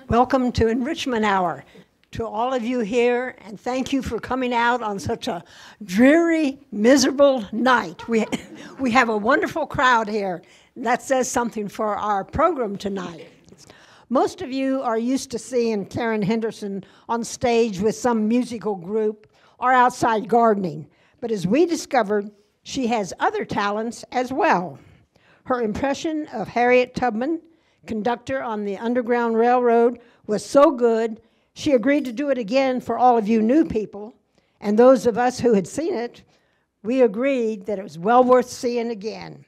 Welcome to Enrichment Hour. To all of you here, and thank you for coming out on such a dreary, miserable night. We have a wonderful crowd here, and that says something for our program tonight. Most of you are used to seeing Karen Henderson on stage with some musical group or outside gardening, but as we discovered, she has other talents as well. Her impression of Harriet Tubman, conductor on the Underground Railroad, was so good, she agreed to do it again for all of you new people, and those of us who had seen it, we agreed that it was well worth seeing again.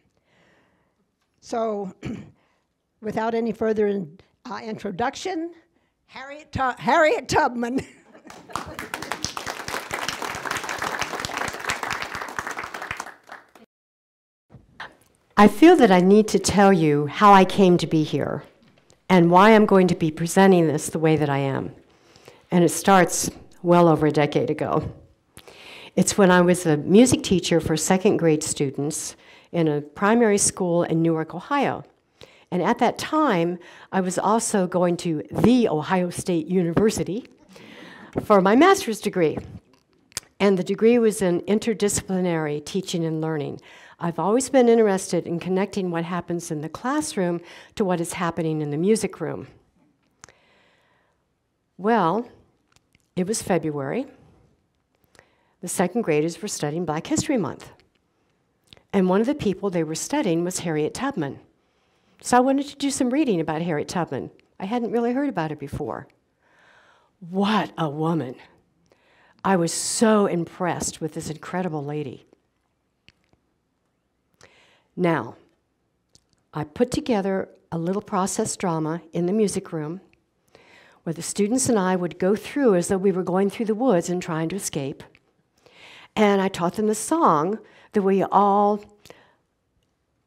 So, without any further introduction, Harriet Tubman. I feel that I need to tell you how I came to be here and why I'm going to be presenting this the way that I am. And it starts well over a decade ago. It's when I was a music teacher for second grade students in a primary school in Newark, Ohio. And at that time, I was also going to The Ohio State University for my master's degree. And the degree was in interdisciplinary teaching and learning. I've always been interested in connecting what happens in the classroom to what is happening in the music room. Well, it was February. The second graders were studying Black History Month. And one of the people they were studying was Harriet Tubman. So I wanted to do some reading about Harriet Tubman. I hadn't really heard about her before. What a woman. I was so impressed with this incredible lady. Now, I put together a little process drama in the music room where the students and I would go through as though we were going through the woods and trying to escape. And I taught them the song that we all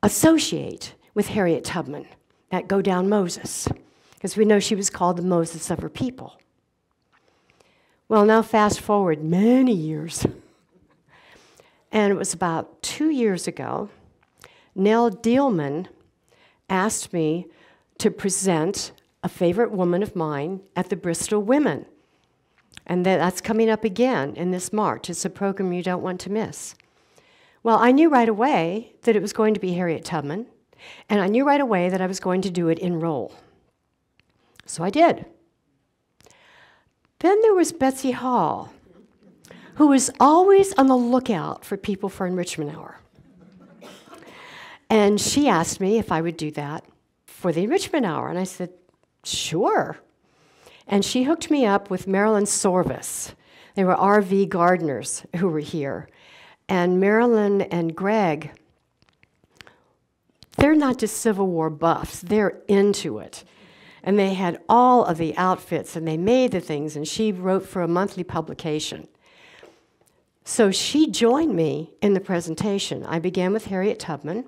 associate with Harriet Tubman, that Go Down Moses, because we know she was called the Moses of her people. Well, now fast forward many years, and it was about 2 years ago, Nell Dielman asked me to present a favorite woman of mine at the Bristol Women. And that's coming up again in this March. It's a program you don't want to miss. Well, I knew right away that it was going to be Harriet Tubman, and I knew right away that I was going to do it in role. So I did. Then there was Betsy Hall, who was always on the lookout for people for Enrichment Hour. And she asked me if I would do that for the Enrichment Hour. And I said, sure. And she hooked me up with Marilyn Sorvis. They were RV gardeners who were here. And Marilyn and Greg, they're not just Civil War buffs, they're into it. And they had all of the outfits, and they made the things, and she wrote for a monthly publication. So she joined me in the presentation. I began with Harriet Tubman.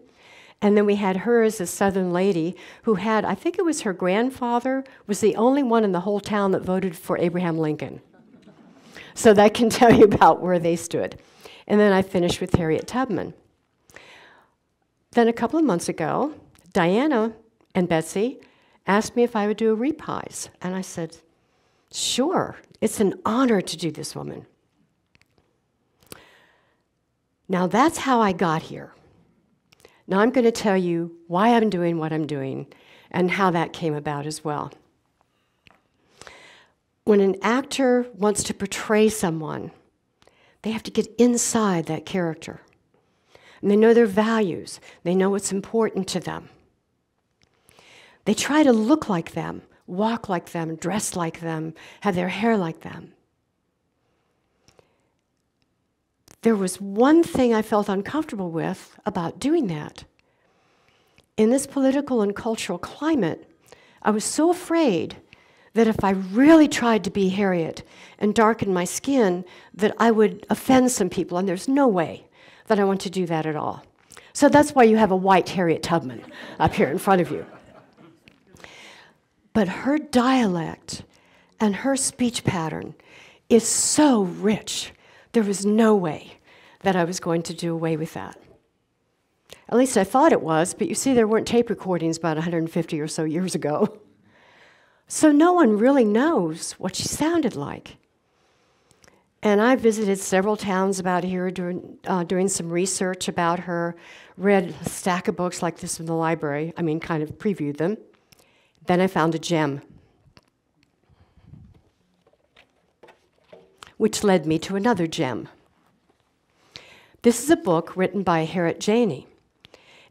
And then we had her as a Southern lady who had, I think it was her grandfather, was the only one in the whole town that voted for Abraham Lincoln. So that can tell you about where they stood. And then I finished with Harriet Tubman. Then a couple of months ago, Diana and Betsy asked me if I would do a reprise. And I said, sure, it's an honor to do this woman. Now that's how I got here. Now I'm going to tell you why I'm doing what I'm doing and how that came about as well. When an actor wants to portray someone, they have to get inside that character. And they know their values. They know what's important to them. They try to look like them, walk like them, dress like them, have their hair like them. There was one thing I felt uncomfortable with about doing that. In this political and cultural climate, I was so afraid that if I really tried to be Harriet and darken my skin, that I would offend some people, and there's no way that I want to do that at all. So that's why you have a white Harriet Tubman up here in front of you. But her dialect and her speech pattern is so rich. There was no way that I was going to do away with that. At least I thought it was, but you see, there weren't tape recordings about 150 or so years ago. So no one really knows what she sounded like. And I visited several towns about here doing some research about her, read a stack of books like this in the library, kind of previewed them. Then I found a gem, which led me to another gem. This is a book written by Harriet Tubman,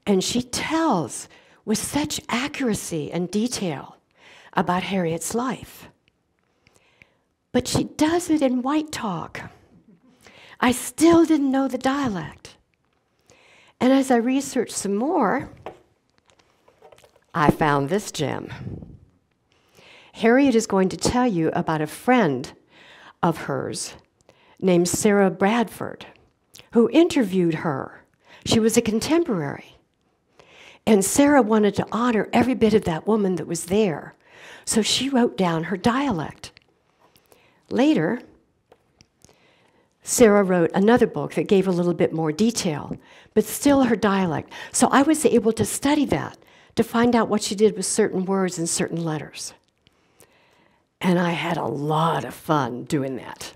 and she tells with such accuracy and detail about Harriet's life. But she does it in white talk. I still didn't know the dialect. And as I researched some more, I found this gem. Harriet is going to tell you about a friend of hers named Sarah Bradford, who interviewed her. She was a contemporary. And Sarah wanted to honor every bit of that woman that was there. So she wrote down her dialect. Later, Sarah wrote another book that gave a little bit more detail, but still her dialect. So I was able to study that to find out what she did with certain words and certain letters. And I had a lot of fun doing that.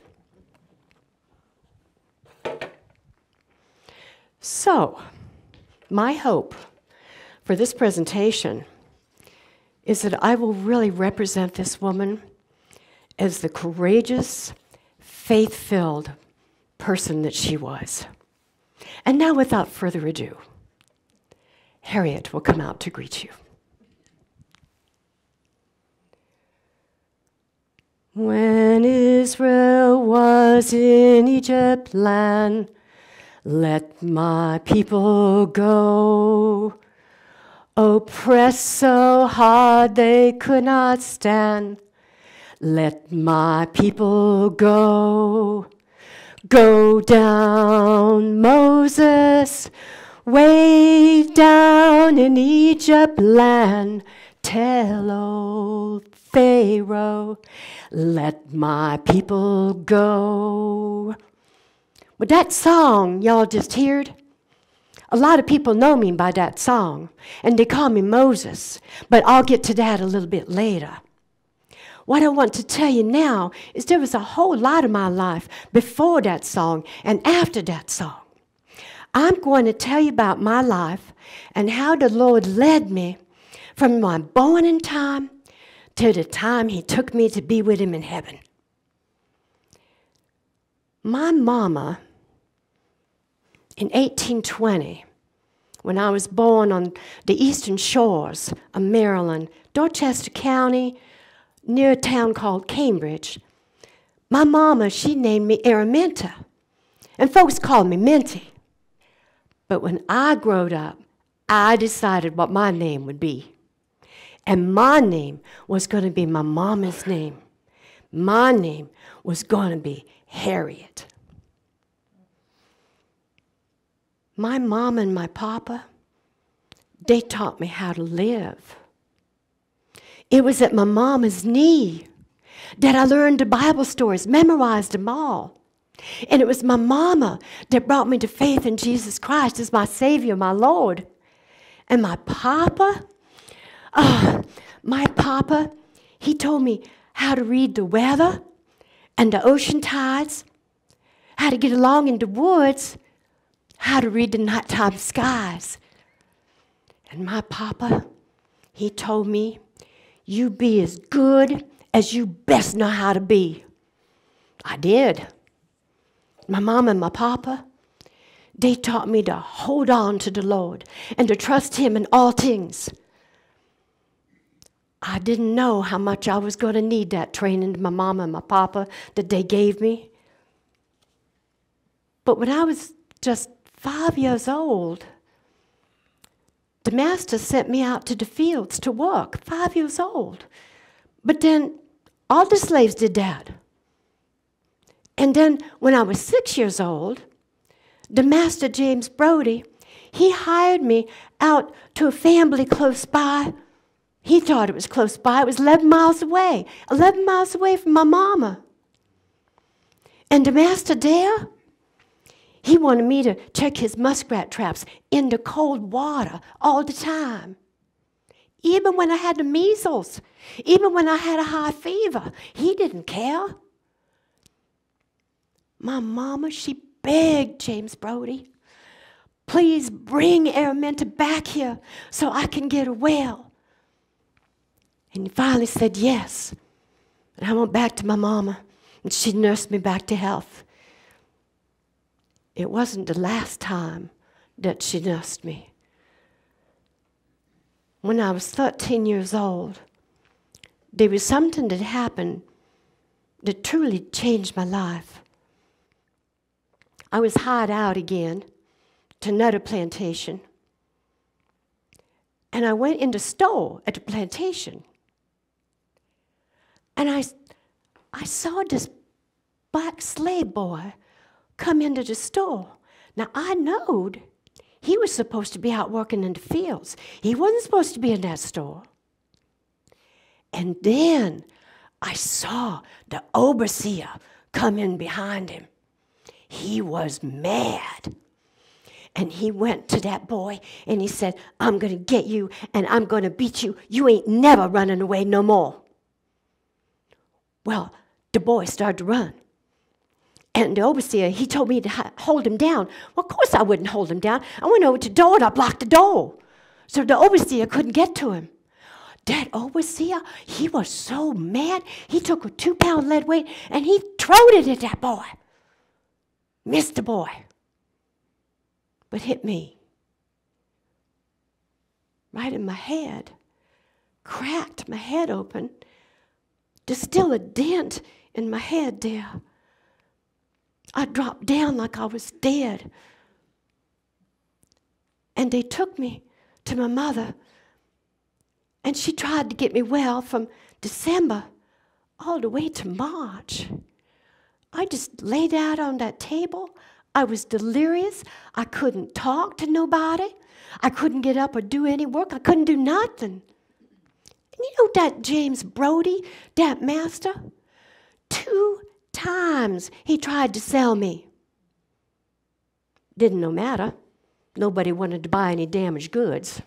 So, my hope for this presentation is that I will really represent this woman as the courageous, faith-filled person that she was. And now, without further ado, Harriet will come out to greet you. When Israel was in Egypt land, let my people go. Oppressed so hard they could not stand, let my people go. Go down, Moses, way down in Egypt land. Tell old Pharaoh, let my people go. With that song y'all just heard, a lot of people know me by that song, and they call me Moses, but I'll get to that a little bit later. What I want to tell you now is there was a whole lot of my life before that song and after that song. I'm going to tell you about my life and how the Lord led me from my born time to the time He took me to be with Him in heaven. My mama, in 1820, when I was born on the eastern shores of Maryland, Dorchester County, near a town called Cambridge, my mama, she named me Araminta, and folks called me Minty. But when I growed up, I decided what my name would be. And my name was going to be my mama's name. My name was going to be Harriet. My mom and my papa, they taught me how to live. It was at my mama's knee that I learned the Bible stories, memorized them all. And it was my mama that brought me to faith in Jesus Christ as my Savior, my Lord. And my papa, he told me how to read the weather and the ocean tides, how to get along in the woods, how to read the nighttime skies. And my papa, he told me, you be as good as you best know how to be. I did. My mom and my papa, they taught me to hold on to the Lord and to trust Him in all things. I didn't know how much I was going to need that training to my mama and my papa that they gave me. But when I was just 5 years old, the master sent me out to the fields to work, 5 years old. But then all the slaves did that. And then when I was 6 years old, the master, James Brody, he hired me out to a family close by. He thought it was close by. It was 11 miles away from my mama. And the master there, he wanted me to check his muskrat traps in the cold water all the time. Even when I had the measles, even when I had a high fever, he didn't care. My mama, she begged James Brody, please bring Araminta back here so I can get her well. And he finally said yes. And I went back to my mama, and she nursed me back to health. It wasn't the last time that she nursed me. When I was 13 years old, there was something that happened that truly changed my life. I was hired out again to another plantation, and I went in the store at the plantation, and I saw this black slave boy come into the store. Now, I knowed he was supposed to be out working in the fields. He wasn't supposed to be in that store. And then I saw the overseer come in behind him. He was mad. And he went to that boy and he said, I'm going to get you and I'm going to beat you. You ain't never running away no more. Well, the boy started to run. And the overseer, he told me to hold him down. Well, of course I wouldn't hold him down. I went over to the door and I blocked the door. So the overseer couldn't get to him. That overseer, he was so mad, he took a 2-pound lead weight and he throwed it at that boy. Missed the boy, but hit me. Right in my head. Cracked my head open. There's still a dent in my head there. I dropped down like I was dead. And they took me to my mother. And she tried to get me well from December all the way to March. I just laid out on that table. I was delirious. I couldn't talk to nobody. I couldn't get up or do any work. I couldn't do nothing. And you know that James Brody, that master? 2 times he tried to sell me. Didn't no matter. Nobody wanted to buy any damaged goods.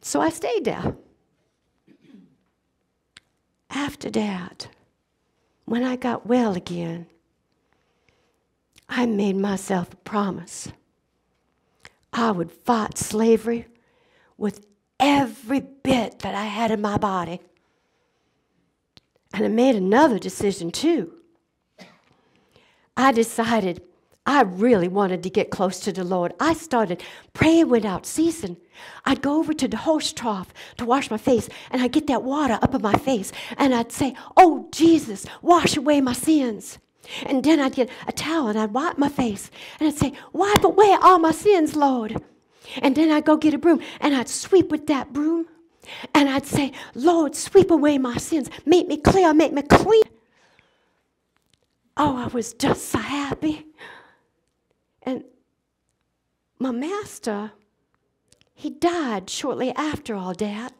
So I stayed there. After that, when I got well again, I made myself a promise. I would fight slavery with every bit that I had in my body. And I made another decision too. I decided I really wanted to get close to the Lord. I started praying without ceasing. I'd go over to the hose trough to wash my face, and I'd get that water up in my face, and I'd say, oh, Jesus, wash away my sins. And then I'd get a towel, and I'd wipe my face, and I'd say, wipe away all my sins, Lord. And then I'd go get a broom, and I'd sweep with that broom, and I'd say, Lord, sweep away my sins. Make me clear, make me clean. Oh, I was just so happy. And my master, he died shortly after all that.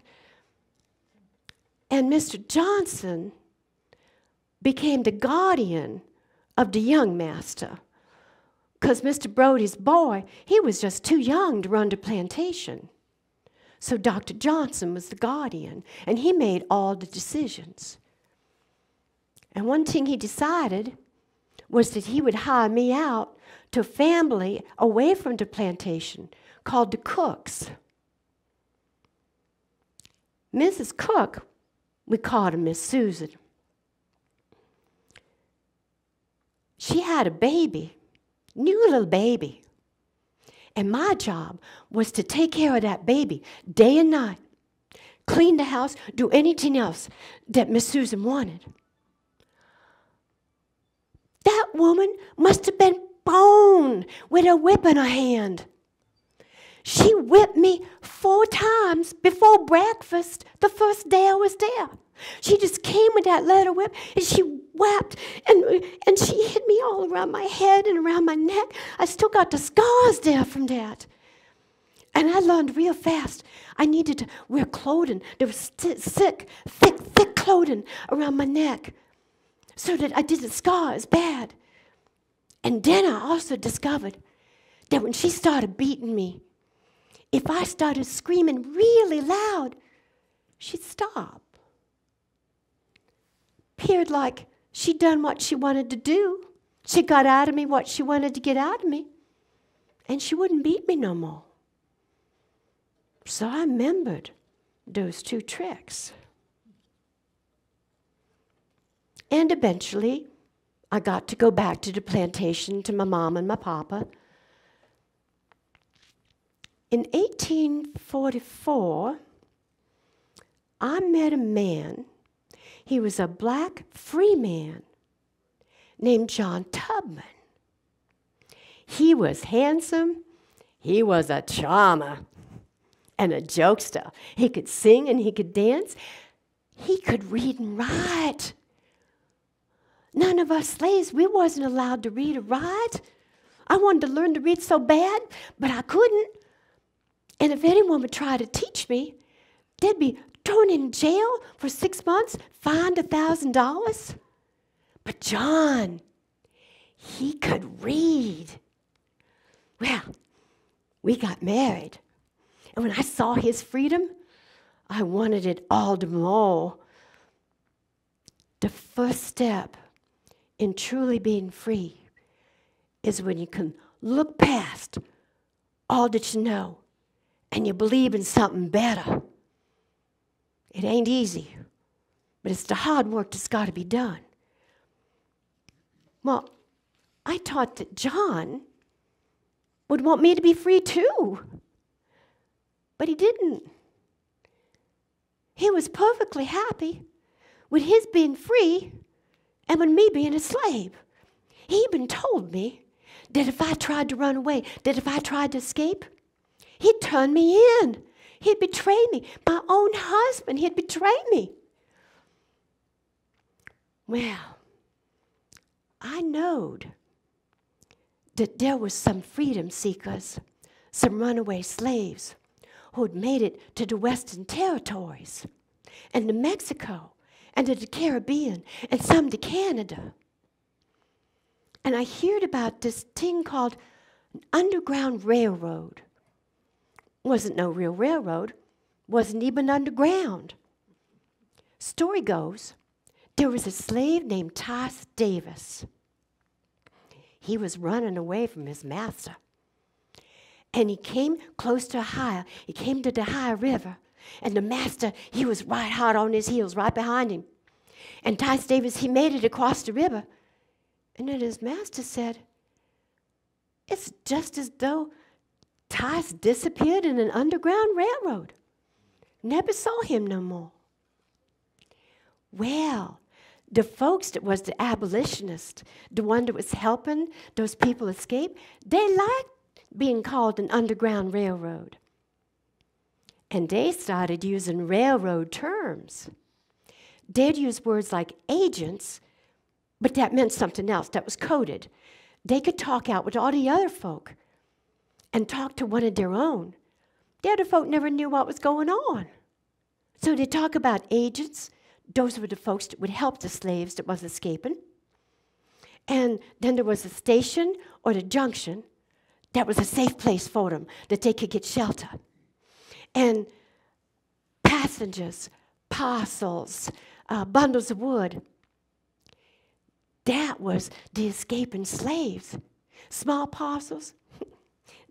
And Mr. Johnson became the guardian of the young master. Because Mr. Brody's boy, he was just too young to run the plantation. So Dr. Johnson was the guardian, and he made all the decisions. And one thing he decided was that he would hire me out to a family away from the plantation called the Cooks. Mrs. Cook, we called her Miss Susan. She had a baby, new little baby. And my job was to take care of that baby day and night, clean the house, do anything else that Miss Susan wanted. That woman must have been born with a whip in her hand. She whipped me 4 times before breakfast the first day I was there. She just came with that leather whip and she whapped and she hit me all around my head and around my neck. I still got the scars there from that. And I learned real fast I needed to wear clothing. There was thick clothing around my neck so that I didn't scar as bad. And then I also discovered that when she started beating me, if I started screaming really loud, she'd stop. Appeared like she'd done what she wanted to do. She got out of me what she wanted to get out of me, and she wouldn't beat me no more. So I remembered those two tricks. And eventually, I got to go back to the plantation to my mom and my papa. In 1844, I met a man. He was a black free man named John Tubman. He was handsome. He was a charmer and a jokester. He could sing and he could dance. He could read and write. None of us slaves, we wasn't allowed to read or write. I wanted to learn to read so bad, but I couldn't. And if anyone would try to teach me, they'd be thrown in jail for 6 months, fined $1,000. But John, he could read. Well, we got married. And when I saw his freedom, I wanted it all the more. The first step in truly being free is when you can look past all that you know and you believe in something better. It ain't easy, but it's the hard work that's got to be done. Well, I thought that John would want me to be free too, but he didn't. He was perfectly happy with his being free and with me being a slave. He even told me that if I tried to run away, that if I tried to escape, he'd turn me in. He'd betray me. My own husband, he'd betray me. Well, I knowed that there was some freedom seekers, some runaway slaves who'd made it to the Western Territories and to Mexico and to the Caribbean and some to Canada. And I heard about this thing called an underground railroad. Wasn't no real railroad, wasn't even underground. Story goes, there was a slave named Tice Davis. He was running away from his master. And he came close to Ohio. He came to the Ohio River. And the master, he was right hard on his heels, right behind him. And Tice Davis, he made it across the river. And then his master said, it's just as though Tice disappeared in an underground railroad. Never saw him no more. Well, the folks that was the abolitionist, the one that was helping those people escape, they liked being called an underground railroad. And they started using railroad terms. They'd use words like agents, but that meant something else. That was coded. They could talk out with all the other folk and talk to one of their own. The other folk never knew what was going on. So they talk about agents. Those were the folks that would help the slaves that was escaping. And then there was a station or the junction that was a safe place for them, that they could get shelter. And passengers, parcels, bundles of wood. That was the escaping slaves. Small parcels,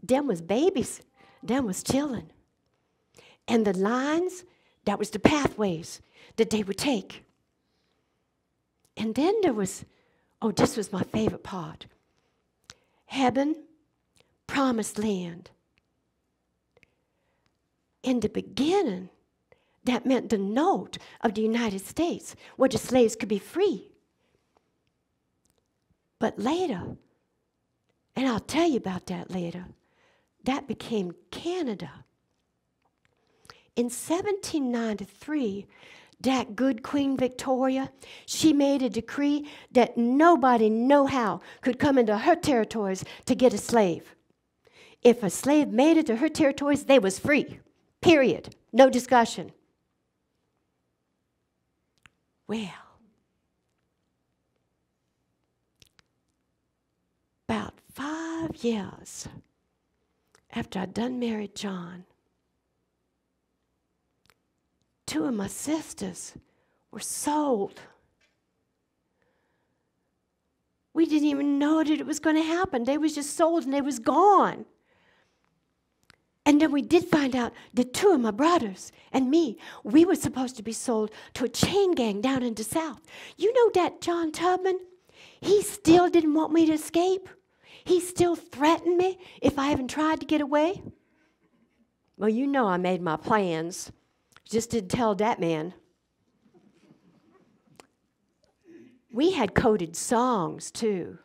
them was babies, them was children. And the lines, that was the pathways that they would take. And then there was, oh, this was my favorite part. Heaven, promised land. In the beginning, that meant the note of the United States, where the slaves could be free. But later, and I'll tell you about that later, that became Canada. In 1793, that good Queen Victoria, she made a decree that nobody no how could come into her territories to get a slave. If a slave made it to her territories, they was free, period, no discussion. Well, about 5 years after I'd done married John, 2 of my sisters were sold. We didn't even know that it was going to happen. They was just sold and they was gone. And then we did find out that 2 of my brothers and me, we were supposed to be sold to a chain gang down in the South. You know that John Tubman? He still didn't want me to escape. He still threatened me if I even tried to get away. Well, you know I made my plans. Just didn't tell that man. We had coded songs, too.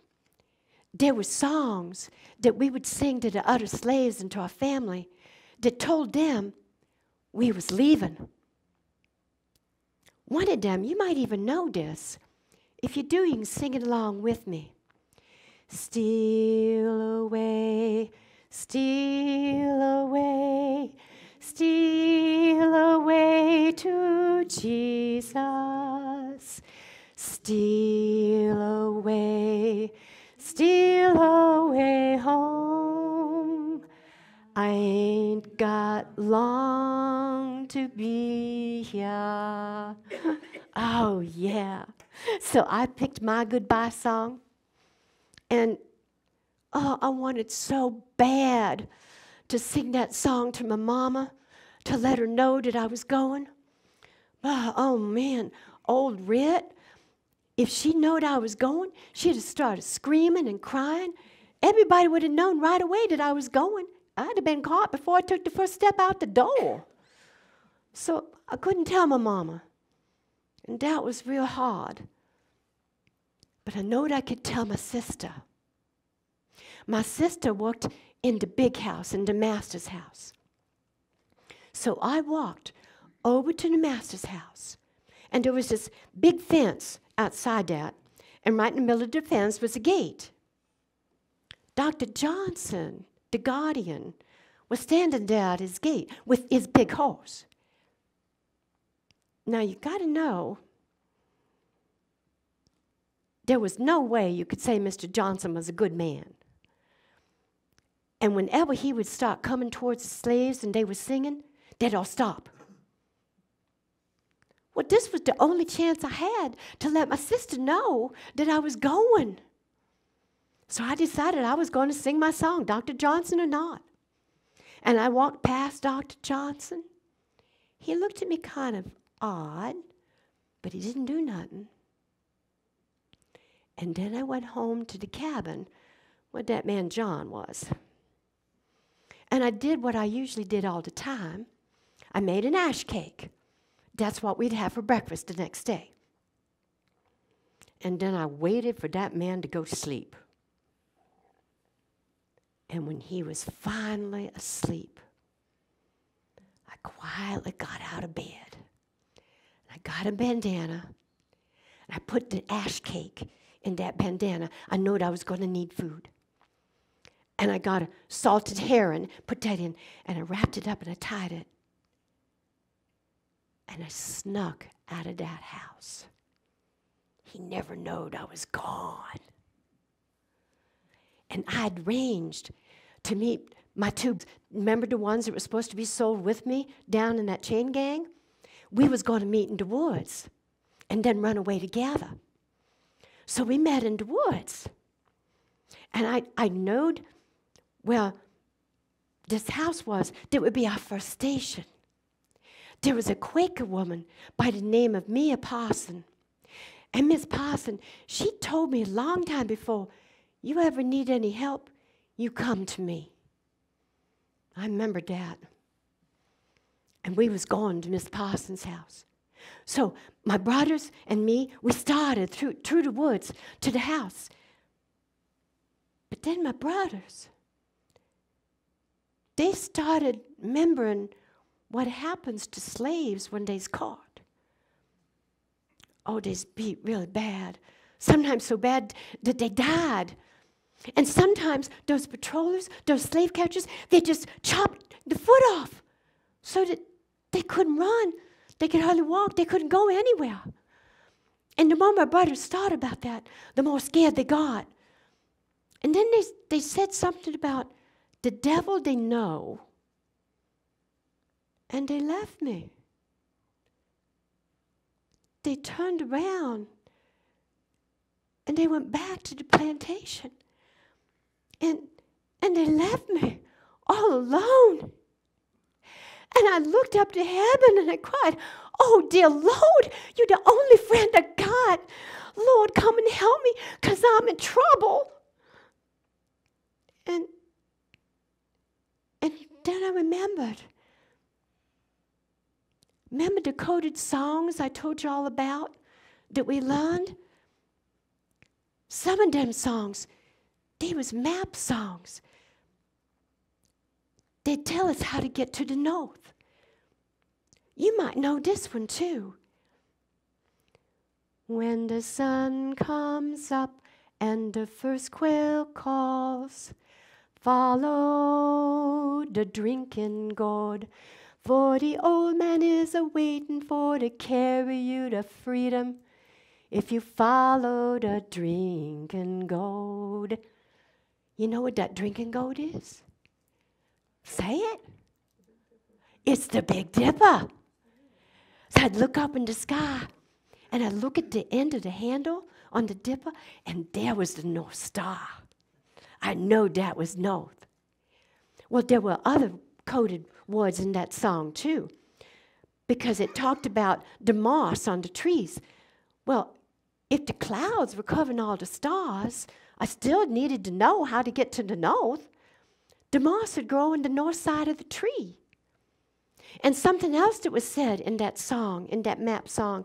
There were songs that we would sing to the other slaves and to our family that told them we was leaving. One of them, you might even know this. If you do, you can sing it along with me. Steal away, steal away, steal away to Jesus. Steal away home. I ain't got long to be here. Oh, yeah. So I picked my goodbye song, and I wanted so bad to sing that song to my mama, to let her know that I was going. Oh man, old Rit, if she knowed I was going, she'd have started screaming and crying. Everybody would have known right away that I was going. I'd have been caught before I took the first step out the door. So I couldn't tell my mama. And that was real hard. But I knowed I could tell my sister. My sister worked in the big house, in the master's house. So I walked over to the master's house. And there was this big fence outside that. And right in the middle of the fence was a gate. Dr. Johnson, the guardian, was standing there at his gate with his big horse. Now, you got to know, there was no way you could say Mr. Johnson was a good man. And whenever he would start coming towards the slaves and they were singing, they'd all stop. Well, this was the only chance I had to let my sister know that I was going. So I decided I was going to sing my song, Dr. Johnson or not. And I walked past Dr. Johnson. He looked at me kind of odd, but he didn't do nothing. And then I went home to the cabin where that man John was. And I did what I usually did all the time. I made an ash cake. That's what we'd have for breakfast the next day. And then I waited for that man to go to sleep. And when he was finally asleep, I quietly got out of bed. I got a bandana, and I put the ash cake in that bandana. I knew I was going to need food. And I got a salted herring, put that in, and I wrapped it up and I tied it. And I snuck out of that house. He never knowed I was gone. And I'd arranged to meet my 2, remember the ones that were supposed to be sold with me down in that chain gang? We was going to meet in the woods and then run away together. So we met in the woods. And I knowed where this house was, that would be our first station. There was a Quaker woman by the name of Mia Parson. And Miss Parson, she told me a long time before, you ever need any help, you come to me. I remember that. And we was going to Miss Parsons' house. So my brothers and me, we started through the woods to the house. But then my brothers, they started remembering what happens to slaves when they's caught. Oh, they's beat really bad. Sometimes so bad that they died. And sometimes those patrollers, those slave catchers, they just chopped the foot off so that they couldn't run. They could hardly walk. They couldn't go anywhere. And the more my brothers thought about that, the more scared they got. And then they said something about The devil they know, and they left me. They turned around, and they went back to the plantation. And they left me all alone. And I looked up to heaven and I cried, oh, dear Lord, you're the only friend I got. Lord, come and help me because I'm in trouble. And then I remembered. Remember the coded songs I told you all about that we learned? Some of them songs, they was map songs. They tell us how to get to the north. You might know this one too. When the sun comes up and the first quail calls, follow the drinking gourd, for the old man is a-waiting for to carry you to freedom if you follow the drinking gourd. You know what that drinking gourd is? Say it. It's the Big Dipper. So I'd look up in the sky, and I'd look at the end of the handle on the dipper, and there was the North Star. I know that was north. Well, there were other coded words in that song, too, because it talked about the moss on the trees. Well, if the clouds were covering all the stars, I still needed to know how to get to the north. The moss would grow on the north side of the tree. And something else that was said in that song, in that map song,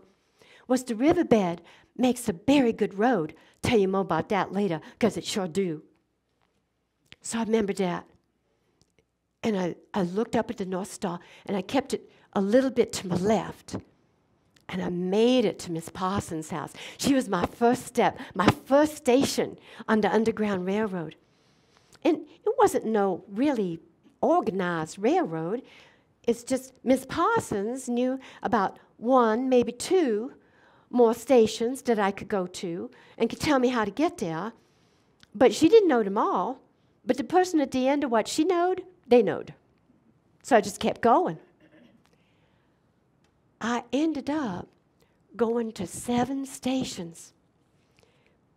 was the riverbed makes a very good road. Tell you more about that later, because it sure do. So I remember that. And I looked up at the North Star, and I kept it a little bit to my left. And I made it to Miss Parsons' house. She was my first step, my first station on the Underground Railroad. And it wasn't no really organized railroad. It's just Miss Parsons knew about one, maybe two more stations that I could go to and could tell me how to get there. But she didn't know them all. But the person at the end of what she knowed, they knowed. So I just kept going. I ended up going to 7 stations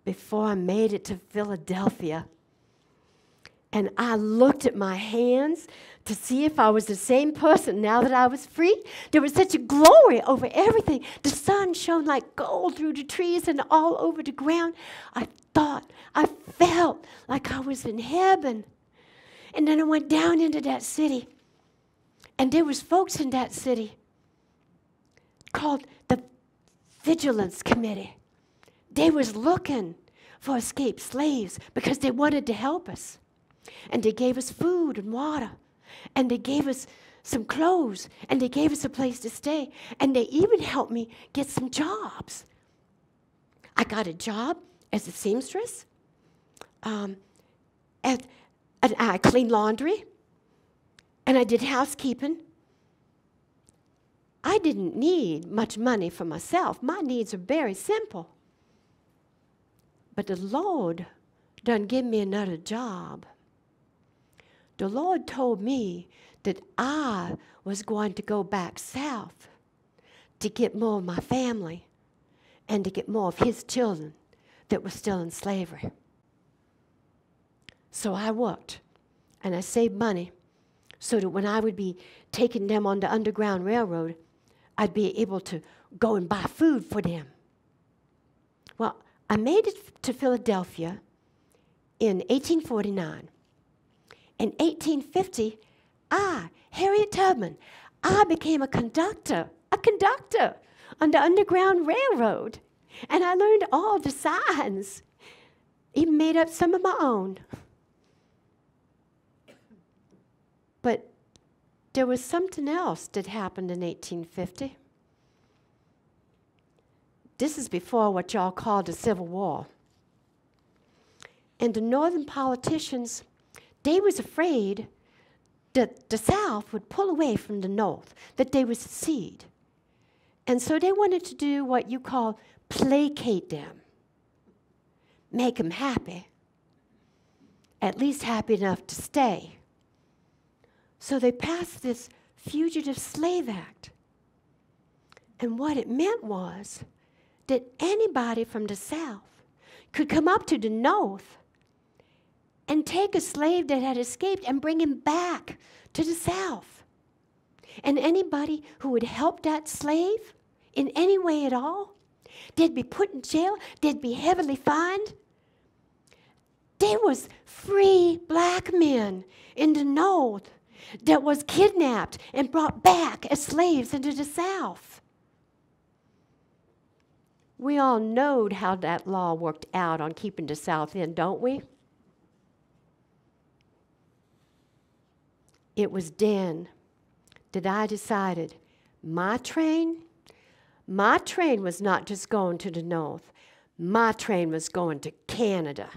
before I made it to Philadelphia. And I looked at my hands to see if I was the same person now that I was free. There was such a glory over everything. The sun shone like gold through the trees and all over the ground. I felt like I was in heaven. And then I went down into that city. And there was folks in that city called the Vigilance Committee. They was looking for escaped slaves because they wanted to help us. And they gave us food and water. And they gave us some clothes. And they gave us a place to stay. And they even helped me get some jobs. I got a job as a seamstress. I cleaned laundry. And I did housekeeping. I didn't need much money for myself. My needs are very simple. But the Lord done give me another job. The Lord told me that I was going to go back south to get more of my family and to get more of his children that were still in slavery. So I worked, and I saved money so that when I would be taking them on the Underground Railroad, I'd be able to go and buy food for them. Well, I made it to Philadelphia in 1849. In 1850, Harriet Tubman, I became a conductor on the Underground Railroad. And I learned all the signs, even made up some of my own. But there was something else that happened in 1850. This is before what y'all call the Civil War. And the northern politicians, they was afraid that the South would pull away from the North, that they would secede. And so they wanted to do what you call placate them, make them happy, at least happy enough to stay. So they passed this Fugitive Slave Act. And what it meant was that anybody from the South could come up to the North and take a slave that had escaped and bring him back to the South. And anybody who would help that slave in any way at all, they'd be put in jail, they'd be heavily fined. There was free black men in the North that was kidnapped and brought back as slaves into the South. We all know how that law worked out on keeping the South in, don't we? It was then that I decided my train was not just going to the North. My train was going to Canada.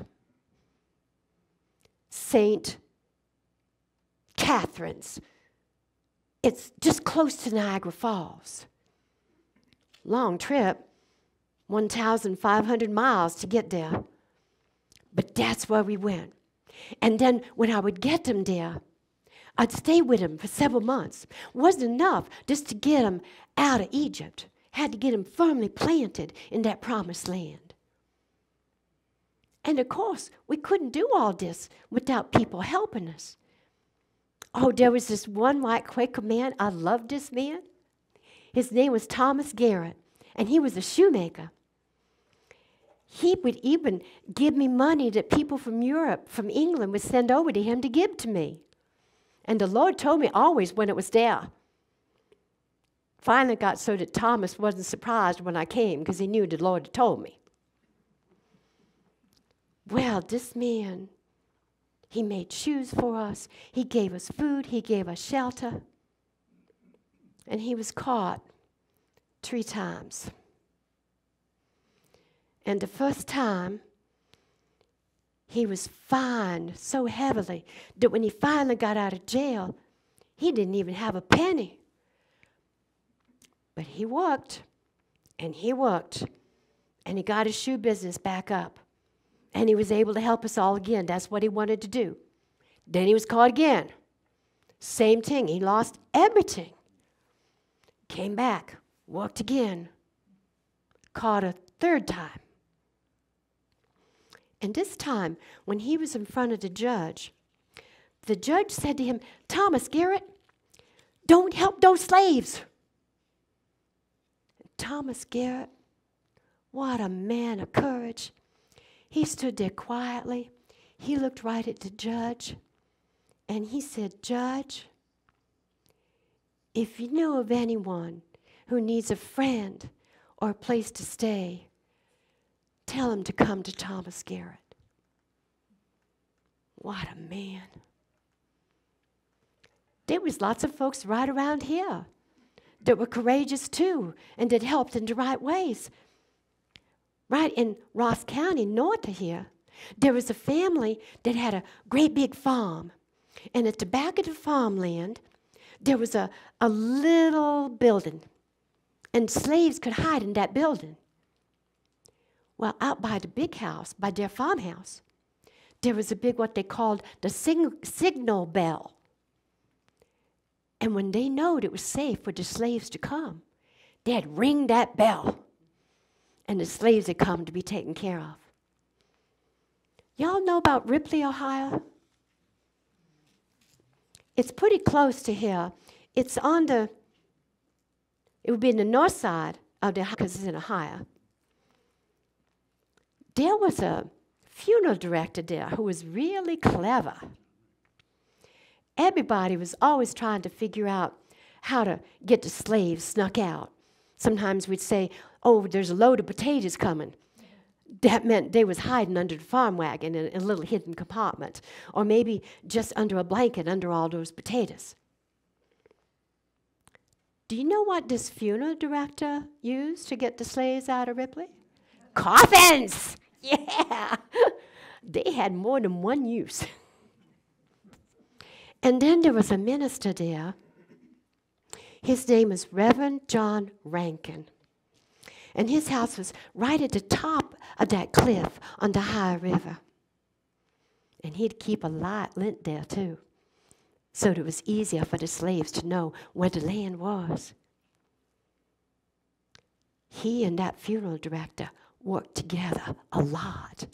St. Catharines. It's just close to Niagara Falls. Long trip, 1,500 miles to get there. But that's where we went. And then when I would get them there, I'd stay with them for several months. Wasn't enough just to get them out of Egypt. Had to get them firmly planted in that promised land. And of course, we couldn't do all this without people helping us. Oh, there was this one white Quaker man. I loved this man. His name was Thomas Garrett, and he was a shoemaker. He would even give me money that people from Europe, from England, would send over to him to give to me. And the Lord told me always when it was there. Finally got so that Thomas wasn't surprised when I came because he knew the Lord had told me. Well, this man, he made shoes for us. He gave us food. He gave us shelter. And he was caught 3 times. And the first time, he was fined so heavily that when he finally got out of jail, he didn't even have a penny. But he worked, and he worked, and he got his shoe business back up. And he was able to help us all again. That's what he wanted to do. Then he was caught again. Same thing. He lost everything. Came back, worked again, caught a 3rd time. And this time, when he was in front of the judge said to him, Thomas Garrett, don't help those slaves. And Thomas Garrett, what a man of courage. He stood there quietly. He looked right at the judge, and he said, Judge, if you know of anyone who needs a friend or a place to stay, tell him to come to Thomas Garrett. What a man. There was lots of folks right around here that were courageous too and that helped in the right ways. Right in Ross County, north of here, there was a family that had a great big farm. And at the back of the farmland, there was a little building. And slaves could hide in that building. Well, out by the big house, by their farmhouse, there was a big, what they called the signal bell. And when they knowed it was safe for the slaves to come, they'd ring that bell. And the slaves had come to be taken care of. Y'all know about Ripley, Ohio? It's pretty close to here. It's on it would be in the north side of the, because it's in Ohio. There was a funeral director there who was really clever. Everybody was always trying to figure out how to get the slaves snuck out. Sometimes we'd say, oh, there's a load of potatoes coming. That meant they was hiding under the farm wagon in a little hidden compartment, or maybe just under a blanket under all those potatoes. Do you know what this funeral director used to get the slaves out of Ripley? Coffins! Yeah! They had more than one use. And then there was a minister there. His name was Reverend John Rankin. And his house was right at the top of that cliff on the High River. And he'd keep a light lit there, too. so that it was easier for the slaves to know where the land was. He and that funeral director worked together a lot.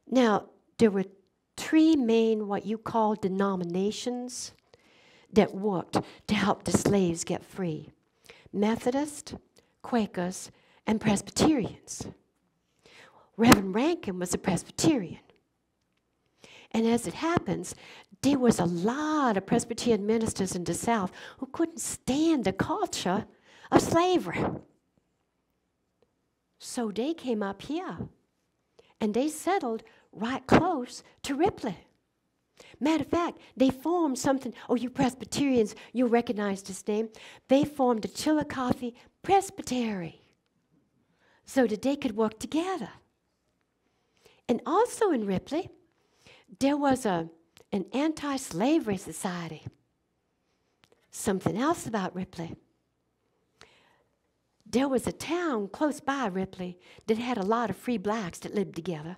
Now, there were three main, what you call denominations, that worked to help the slaves get free: Methodist, Quakers, and Presbyterians. Reverend Rankin was a Presbyterian. And as it happens, there was a lot of Presbyterian ministers in the South who couldn't stand the culture of slavery. So they came up here, and they settled right close to Ripley. Matter of fact, they formed something, oh, you Presbyterians, you recognize this name. They formed the Chillicothe Presbytery so that they could work together. And also in Ripley, there was an anti-slavery society. Something else about Ripley. There was a town close by Ripley that had a lot of free blacks that lived together.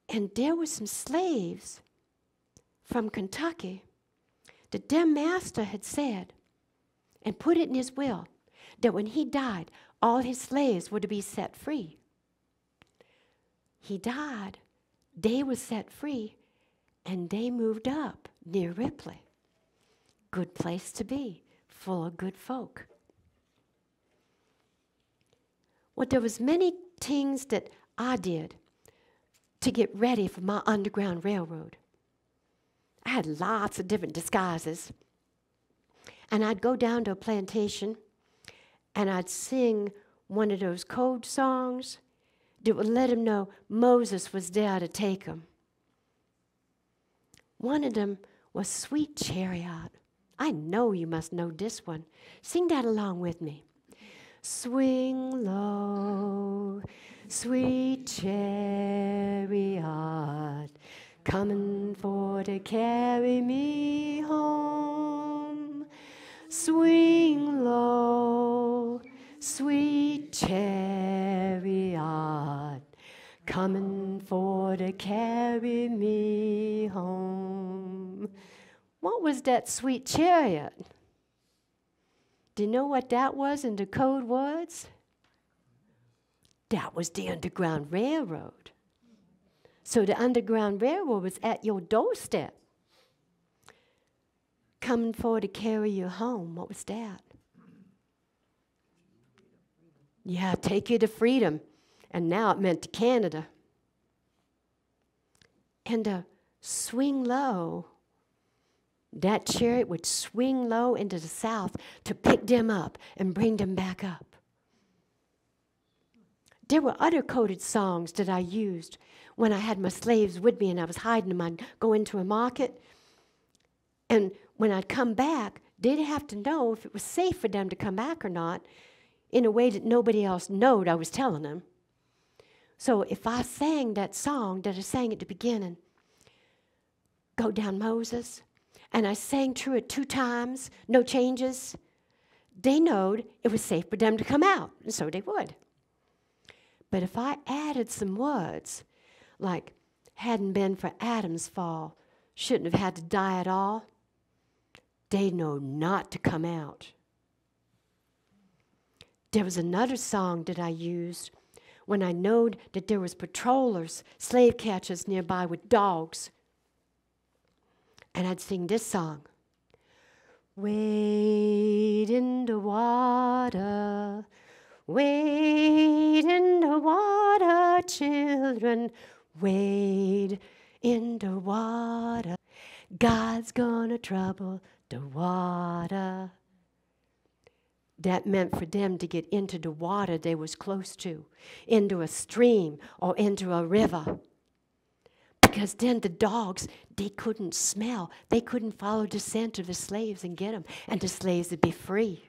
And there were some slaves from Kentucky that their master had said, and put it in his will, that when he died, all his slaves were to be set free. He died, they were set free, and they moved up near Ripley. Good place to be, full of good folk. Well, there was many things that I did to get ready for my Underground Railroad. I had lots of different disguises. And I'd go down to a plantation, and I'd sing one of those code songs that would let him know Moses was there to take him. One of them was Sweet Chariot. I know you must know this one. Sing that along with me. Swing low, sweet chariot, coming for to carry me home. Swing low, sweet chariot, coming for to carry me home. What was that sweet chariot? Do you know what that was in the code words? That was the Underground Railroad. So the Underground Railroad was at your doorstep, coming for to carry you home. What was that? Yeah, take you to freedom. And now it meant to Canada. And swing low. That chariot would swing low into the South to pick them up and bring them back up. There were other coded songs that I used when I had my slaves with me and I was hiding them. I'd go into a market, and when I'd come back, they'd have to know if it was safe for them to come back or not in a way that nobody else knowed I was telling them. So if I sang that song that I sang at the beginning, Go Down Moses, and I sang through it 2 times, no changes, they knowed it was safe for them to come out, and so they would. But if I added some words, like, hadn't been for Adam's fall, shouldn't have had to die at all, they know not to come out. There was another song that I used when I knowed that there was patrollers, slave catchers nearby with dogs. And I'd sing this song. Wade in the water, wade in the water, children, wade in the water. God's gonna trouble the water. That meant for them to get into the water they was close to, into a stream or into a river. Because then the dogs, they couldn't smell. They couldn't follow the scent of the slaves and get them, and the slaves would be free.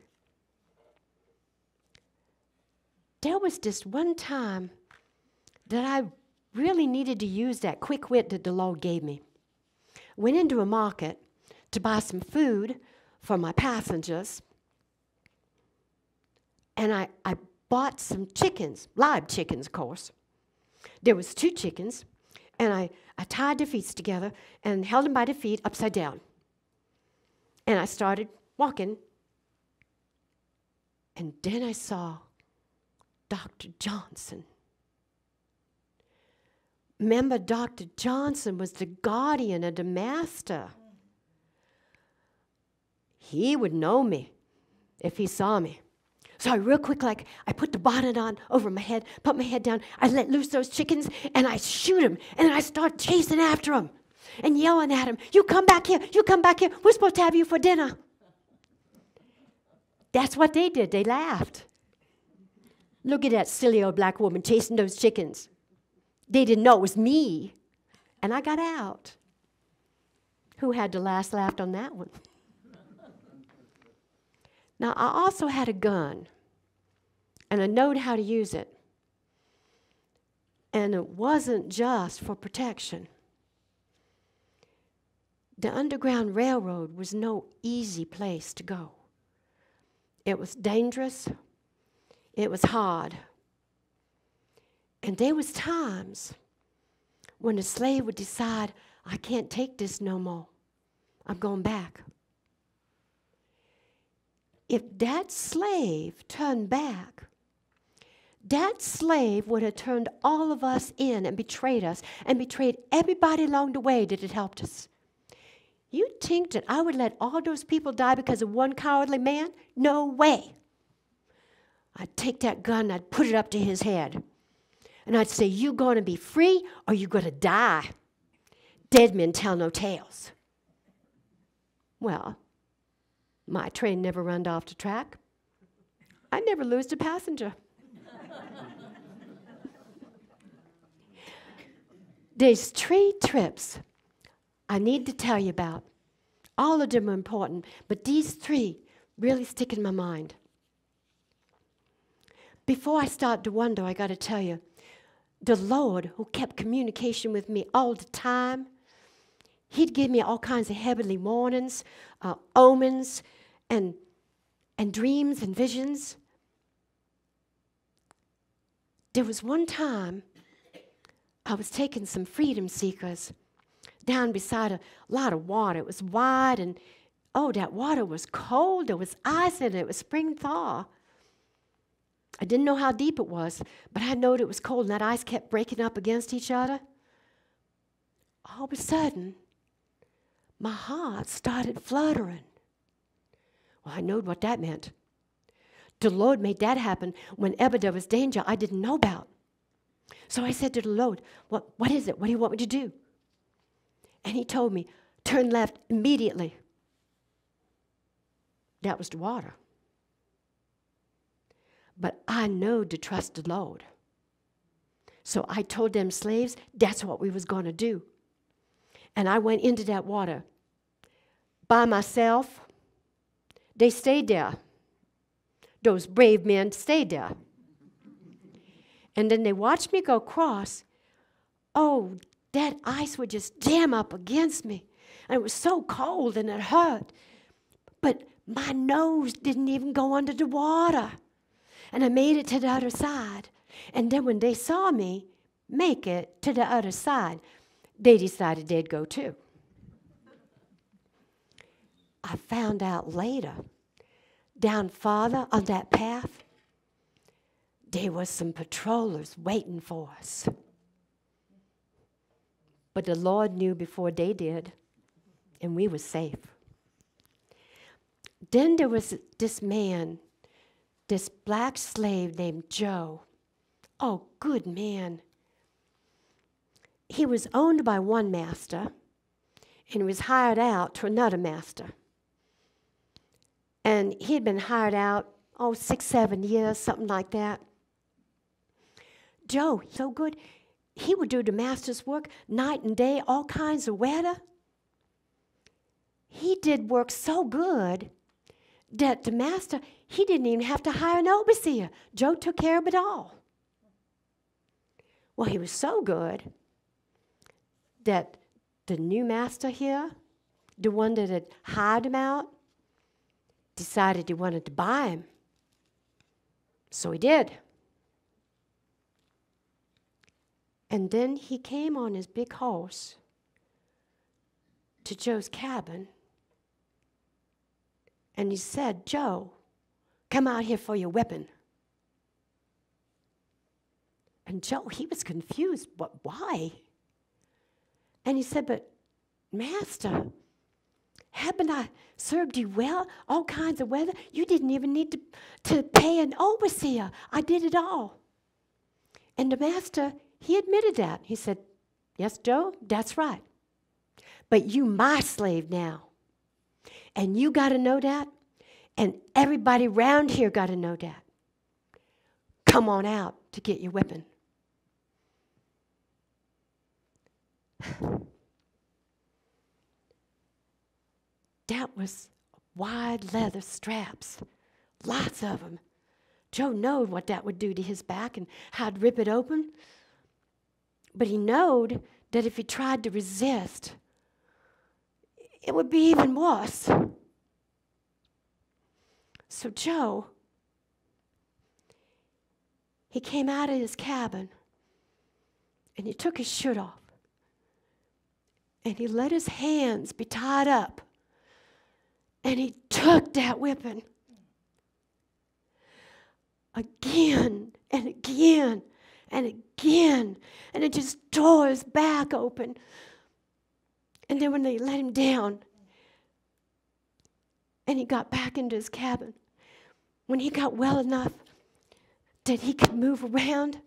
There was this one time that I really needed to use that quick wit that the Lord gave me. Went into a market to buy some food for my passengers, and I bought some chickens, live chickens, of course. There was 2 chickens, And I tied their feet together and held them by their feet upside down. And I started walking. And then I saw Dr. Johnson. Remember, Dr. Johnson was the guardian of the master. He would know me if he saw me. So I real quick, like, I put the bonnet on over my head, put my head down, I let loose those chickens, and I shoot him, and then I start chasing after him and yelling at him, you come back here, you come back here, we're supposed to have you for dinner. That's what they did, they laughed. Look at that silly old black woman chasing those chickens. They didn't know it was me, and I got out. Who had the last laugh on that one? Now, I also had a gun, and I knowed how to use it. And it wasn't just for protection. The Underground Railroad was no easy place to go. It was dangerous. It was hard. And there was times when a slave would decide, I can't take this no more. I'm going back. If that slave turned back, that slave would have turned all of us in and betrayed us and betrayed everybody along the way that had helped us. You think that I would let all those people die because of one cowardly man? No way. I'd take that gun and I'd put it up to his head. And I'd say, you going to be free or you going to die? Dead men tell no tales. Well, my train never run off the track. I never lose a passenger. There's 3 trips I need to tell you about. All of them are important, but these 3 really stick in my mind. Before I start to wonder, I got to tell you, the Lord, who kept communication with me all the time, He'd give me all kinds of heavenly warnings, omens, and dreams and visions. There was one time I was taking some freedom seekers down beside a lot of water. It was wide, and that water was cold. There was ice in it. It was spring thaw. I didn't know how deep it was, but I knowed it was cold, and that ice kept breaking up against each other. All of a sudden, my heart started fluttering. Well, I knowed what that meant. The Lord made that happen whenever there was danger I didn't know about. So I said to the Lord, what is it? What do you want me to do? And He told me, turn left immediately. That was the water. But I know to trust the Lord. So I told them slaves, that's what we was going to do. And I went into that water by myself. They stayed there. Those brave men stayed there. And then they watched me go across. Oh, that ice would just jam up against me. And it was so cold and it hurt. But my nose didn't even go under the water. And I made it to the other side. And then when they saw me make it to the other side, they decided they'd go too. I found out later, down farther on that path, there was some patrollers waiting for us. But the Lord knew before they did, and we were safe. Then there was this man, this black slave named Joe. Oh, good man. He was owned by one master, and he was hired out to another master. And he had been hired out, 6, 7 years, something like that. Joe, so good. He would do the master's work night and day, all kinds of weather. He did work so good that the master, he didn't even have to hire an overseer. Joe took care of it all. Well, he was so good that the new master here, the one that had hired him out, decided he wanted to buy him. So he did. And then he came on his big horse to Joe's cabin, and he said, "Joe, come out here for your weapon." And Joe, he was confused. But why? And he said, "But Master, haven't I served you well? All kinds of weather. You didn't even need to pay an overseer. I did it all." And the master, he admitted that. He said, "Yes, Joe, that's right. But you my slave now. And you got to know that. And everybody around here got to know that. Come on out to get your weapon." That was wide leather straps, lots of them. Joe knowed what that would do to his back and how to rip it open. But he knowed that if he tried to resist, it would be even worse. So Joe, he came out of his cabin and he took his shirt off and he let his hands be tied up and he took that whipping again and again and again, and it just tore his back open. And then when they let him down and he got back into his cabin, when he got well enough that he could move around,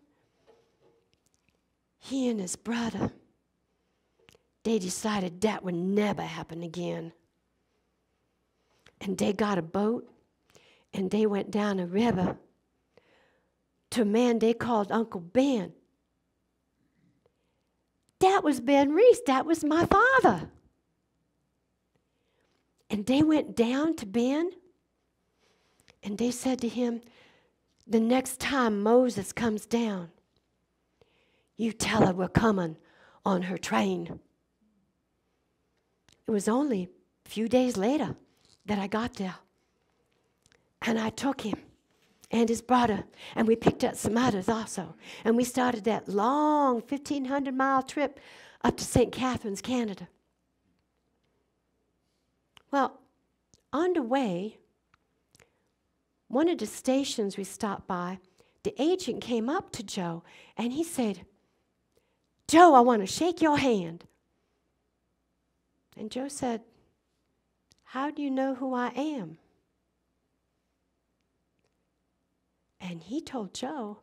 he and his brother, they decided that would never happen again. And they got a boat and they went down a river to a man they called Uncle Ben. That was Ben Reese. That was my father. And they went down to Ben and they said to him, "The next time Moses comes down, you tell her we're coming on her train." It was only a few days later that I got there. And I took him and his brother, and we picked up some others also. And we started that long 1,500-mile trip up to St. Catharines, Canada. Well, on the way, one of the stations we stopped by, the agent came up to Joe, and he said, "Joe, I want to shake your hand." And Joe said, "How do you know who I am?" And he told Joe,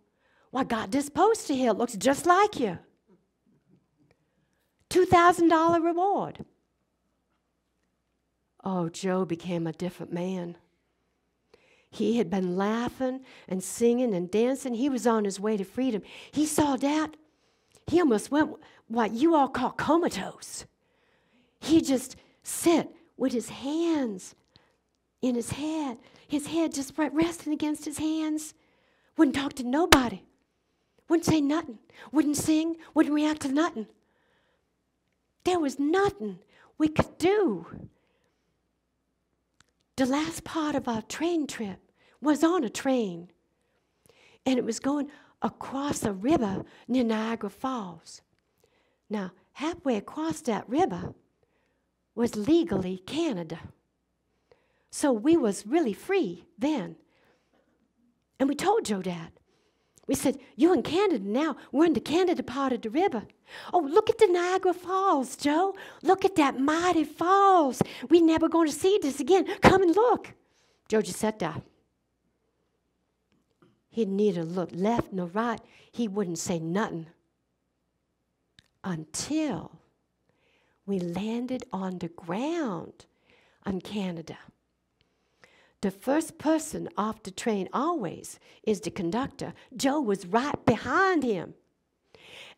"Well, I got this poster here. It looks just like you. $2,000 reward." Oh, Joe became a different man. He had been laughing and singing and dancing. He was on his way to freedom. He saw that. He almost went what you all call comatose. He just sit with his hands in his head just resting against his hands. Wouldn't talk to nobody. Wouldn't say nothing. Wouldn't sing. Wouldn't react to nothing. There was nothing we could do. The last part of our train trip was on a train, and it was going across a river near Niagara Falls. Now, halfway across that river was legally Canada. So we was really free then. And we told Joe that. We said, "You're in Canada now. We're in the Canada part of the river." "Oh, look at the Niagara Falls, Joe. Look at that mighty falls. We never going to see this again. Come and look." Joe just sat there. He neither looked left nor right. He wouldn't say nothing until we landed on the ground on Canada. The first person off the train always is the conductor. Joe was right behind him.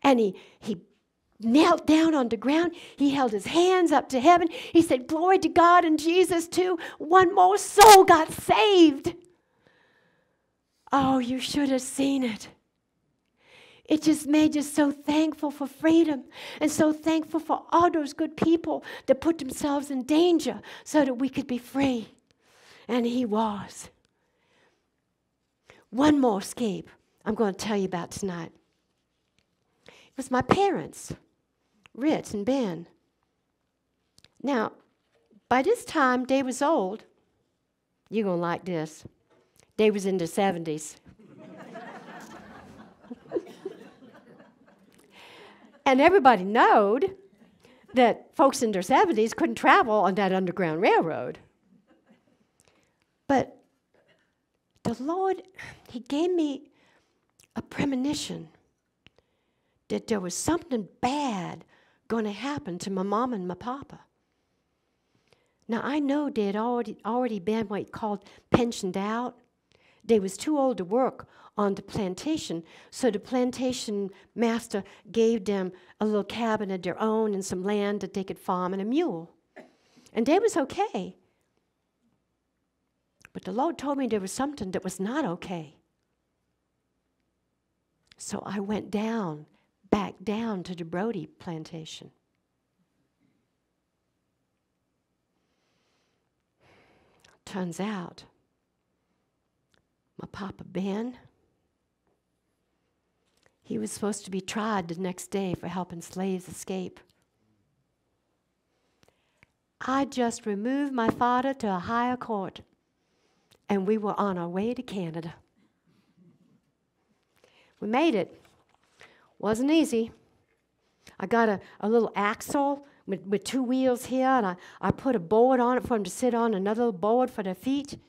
And he knelt down on the ground. He held his hands up to heaven. He said, "Glory to God and Jesus too. One more soul got saved." Oh, you should have seen it. It just made you so thankful for freedom and so thankful for all those good people that put themselves in danger so that we could be free. And he was. One more escape I'm going to tell you about tonight. was my parents, Rit and Ben. Now, by this time, they was old. You're going to like this. They was in their 70s. And everybody knowed that folks in their 70s couldn't travel on that Underground Railroad. But the Lord, He gave me a premonition that there was something bad going to happen to my mom and my papa. Now, I know they had already been what he called pensioned out. They was too old to work on the plantation, so the plantation master gave them a little cabin of their own and some land that they could farm and a mule. And they was okay. But the Lord told me there was something that was not okay. So I went back down to the Brody plantation. Turns out, my Papa Ben, he was supposed to be tried the next day for helping slaves escape. I just removed my father to a higher court, and we were on our way to Canada. We made it. Wasn't easy. I got a little axle with 2 wheels here, and I put a board on it for them to sit on, another little board for their feet,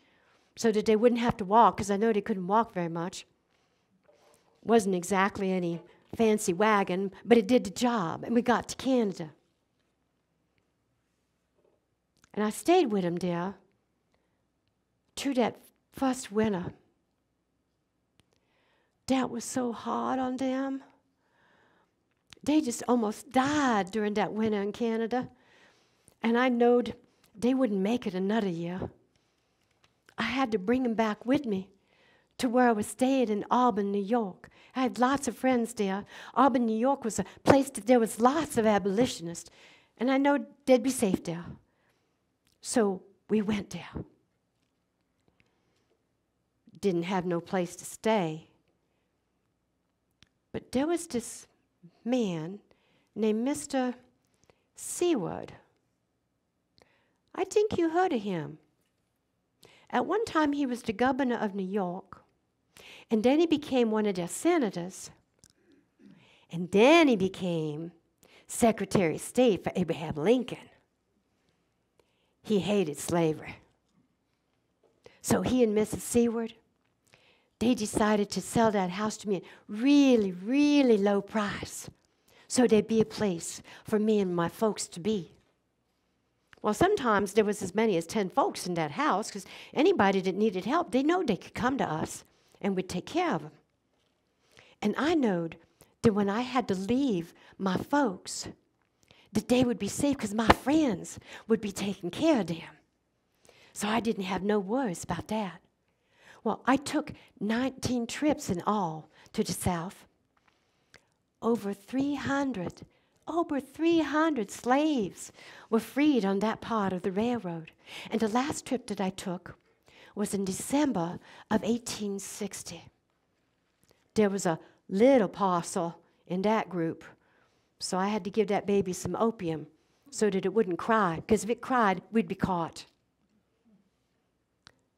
so that they wouldn't have to walk, because I know they couldn't walk very much. Wasn't exactly any fancy wagon, but it did the job, and we got to Canada. And I stayed with them there through that first winter. That was so hard on them. They just almost died during that winter in Canada. And I knowed they wouldn't make it another year. I had to bring them back with me to where I was staying in Auburn, New York. I had lots of friends there. Auburn, New York was a place that there was lots of abolitionists. And I know they'd be safe there. So we went there. Didn't have no place to stay. But there was this man named Mr. Seward. I think you heard of him. At one time, he was the governor of New York, and then he became one of their senators, and then he became Secretary of State for Abraham Lincoln. He hated slavery. So he and Mrs. Seward, they decided to sell that house to me at really, really low price, so there'd be a place for me and my folks to be. Well, sometimes there was as many as 10 folks in that house, because anybody that needed help, they know they could come to us, and we'd take care of them. And I knowed that when I had to leave my folks, that they would be safe, because my friends would be taking care of them. So I didn't have no worries about that. Well, I took 19 trips in all to the South. Over 300 slaves were freed on that part of the railroad. And the last trip that I took was in December of 1860. There was a little parcel in that group, so I had to give that baby some opium so that it wouldn't cry, because if it cried, we'd be caught.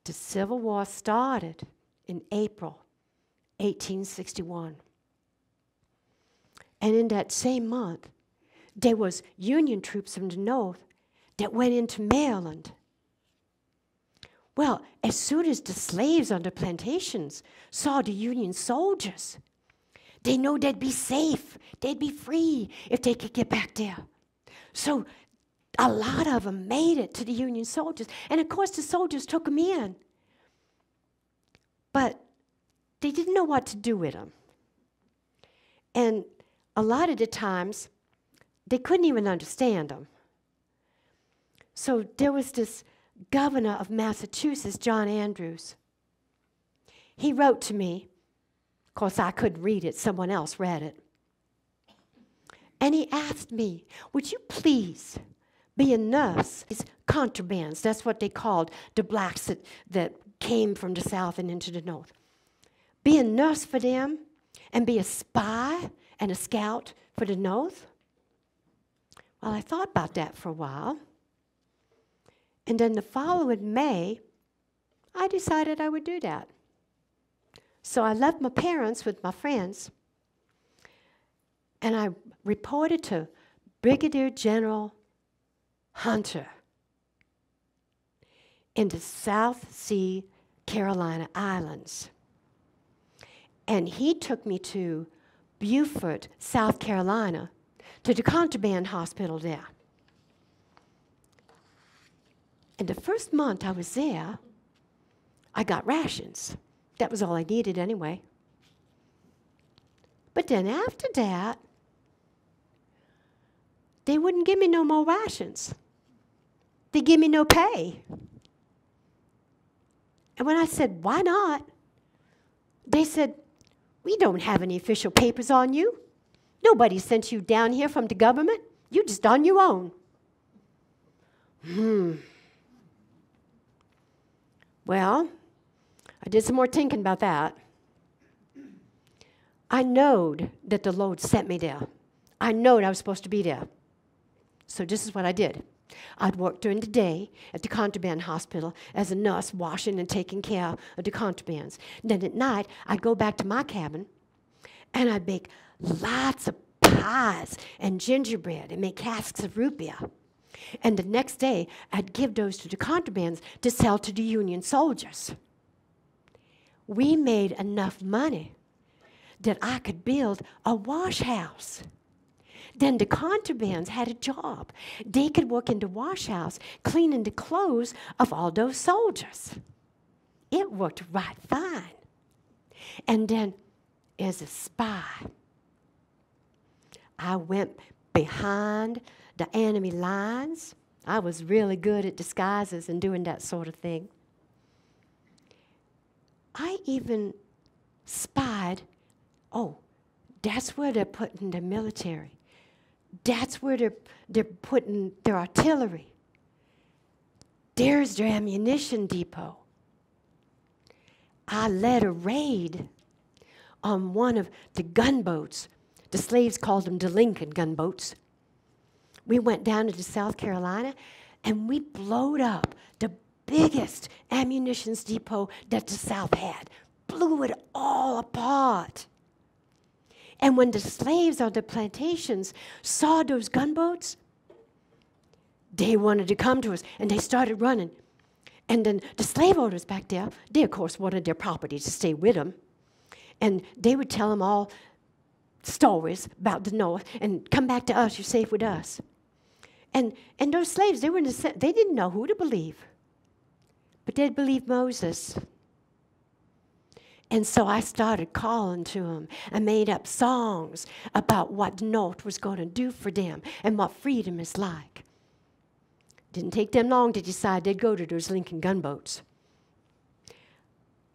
The Civil War started in April 1861. And in that same month, there was Union troops from the North that went into Maryland. Well, as soon as the slaves on the plantations saw the Union soldiers, they knew they'd be safe, they'd be free if they could get back there. So a lot of them made it to the Union soldiers. And of course, the soldiers took them in. But they didn't know what to do with them. And a lot of the times, they couldn't even understand them. So there was this governor of Massachusetts, John Andrews. He wrote to me. Of course, I couldn't read it. Someone else read it. And he asked me, would you please be a nurse? It's contrabands. That's what they called the blacks that came from the South and into the North. Be a nurse for them and be a spy and a scout for the North? Well, I thought about that for a while. And then the following May, I decided I would do that. So I left my parents with my friends, and I reported to Brigadier General Hunter in the South Sea Carolina Islands. And he took me to Beaufort, South Carolina, to the contraband hospital there. And the first month I was there, I got rations. That was all I needed anyway. But then after that, they wouldn't give me no more rations. They give me no pay. And when I said, why not? They said, we don't have any official papers on you. Nobody sent you down here from the government. You're just on your own. Well, I did some more thinking about that. I knowed that the Lord sent me there. I knowed I was supposed to be there. So this is what I did. I'd work during the day at the contraband hospital as a nurse, washing and taking care of the contrabands. Then at night, I'd go back to my cabin, and I'd bake lots of pies and gingerbread and make casks of root beer. And the next day, I'd give those to the contrabands to sell to the Union soldiers. We made enough money that I could build a wash house. Then the contrabands had a job. They could work in the wash house, cleaning the clothes of all those soldiers. It worked right fine. And then, as a spy, I went behind the enemy lines. I was really good at disguises and doing that sort of thing. I even spied, that's where they're putting the military. That's where they're putting their artillery. There's their ammunition depot. I led a raid on one of the gunboats. The slaves called them the Lincoln gunboats. We went down to South Carolina, and we blowed up the biggest ammunition depot that the South had. Blew it all apart. And when the slaves on the plantations saw those gunboats, they wanted to come to us, and they started running. And then the slave owners back there, they, of course, wanted their property to stay with them. And they would tell them all stories about the North and come back to us, you're safe with us. And those slaves, they didn't know who to believe. But they'd believe Moses. And so I started calling to them. I made up songs about what the North was going to do for them and what freedom is like. Didn't take them long to decide they'd go to those Lincoln gunboats.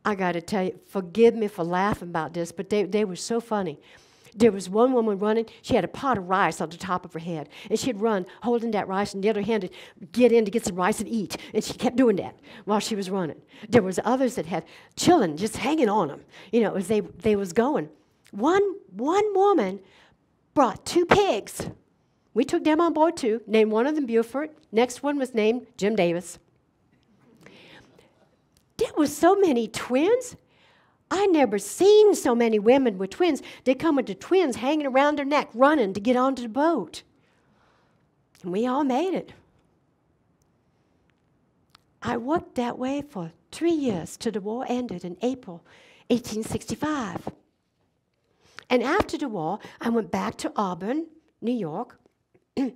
I got to tell you, forgive me for laughing about this, but they were so funny. There was one woman running. She had a pot of rice on the top of her head. And she'd run, holding that rice, and the other hand would get in to get some rice and eat. And she kept doing that while she was running. There was others that had children just hanging on them, as they was going. One woman brought 2 pigs. We took them on board, too. Named one of them Beaufort. Next one was named Jim Davis. There were so many twins. I never seen so many women with twins. They come with the twins hanging around their neck, running to get onto the boat. And we all made it. I worked that way for 3 years till the war ended in April 1865. And after the war, I went back to Auburn, New York, and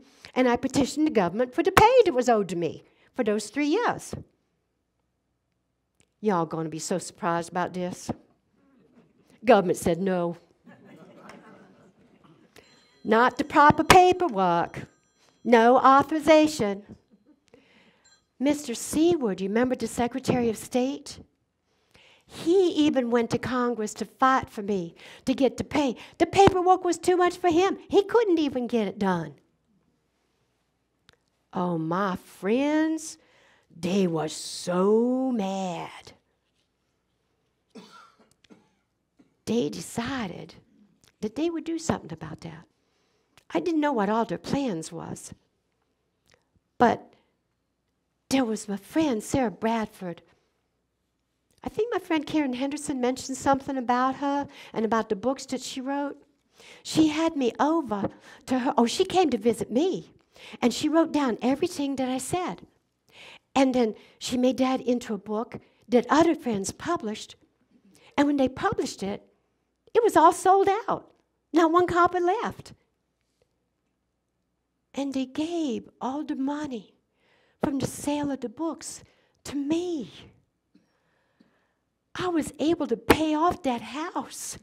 I petitioned the government for the pay that was owed to me for those 3 years. Y'all going to be so surprised about this. Government said no. Not the proper paperwork. No authorization. Mr. Seward, you remember the Secretary of State? He even went to Congress to fight for me to get the pay. The paperwork was too much for him. He couldn't even get it done. Oh, my friends, they were so mad. They decided that they would do something about that. I didn't know what all their plans was. But there was my friend, Sarah Bradford. I think my friend Karen Henderson mentioned something about her and about the books that she wrote. She had me over to her. Oh, she came to visit me. And she wrote down everything that I said. And then she made that into a book that other friends published. And when they published it, it was all sold out. Not one copy left. And they gave all the money from the sale of the books to me. I was able to pay off that house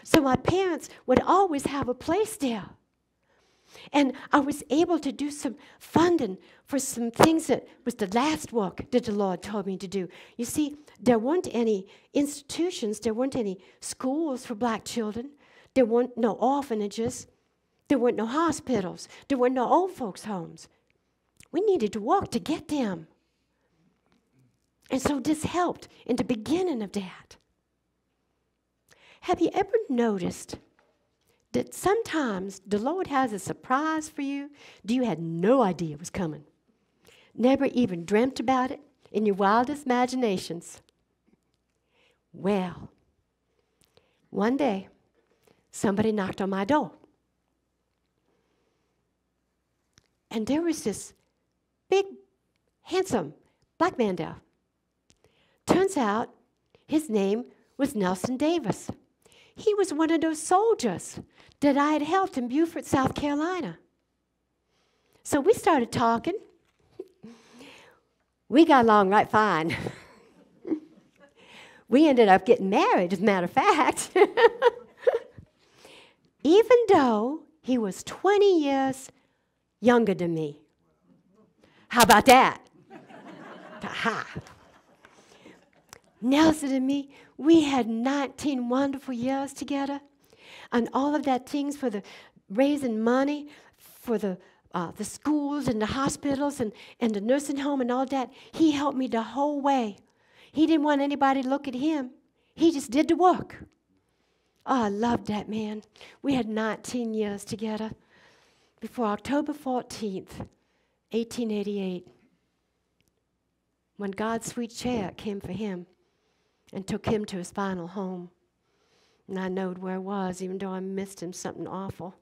so my parents would always have a place there. And I was able to do some funding for some things that was the last work that the Lord told me to do. You see, there weren't any institutions, there weren't any schools for black children, there weren't no orphanages, there weren't no hospitals, there weren't no old folks' homes. We needed to work to get them. And so this helped in the beginning of that. Have you ever noticed that sometimes the Lord has a surprise for you that you had no idea was coming? Never even dreamt about it in your wildest imaginations? Well, one day, somebody knocked on my door. And there was this big, handsome black man there. Turns out his name was Nelson Davis. He was one of those soldiers that I had helped in Beaufort, South Carolina. So we started talking. We got along right fine. We ended up getting married, as a matter of fact. Even though he was 20 years younger than me. How about that? Ha! Nelson and me, we had 19 wonderful years together. And all of that things for the raising money for the schools and the hospitals and the nursing home and all that. He helped me the whole way. He didn't want anybody to look at him. He just did the work. Oh, I loved that man. We had 19 years together before October 14th, 1888, when God's sweet chariot came for him and took him to his final home. And I knowed where it was, even though I missed him something awful.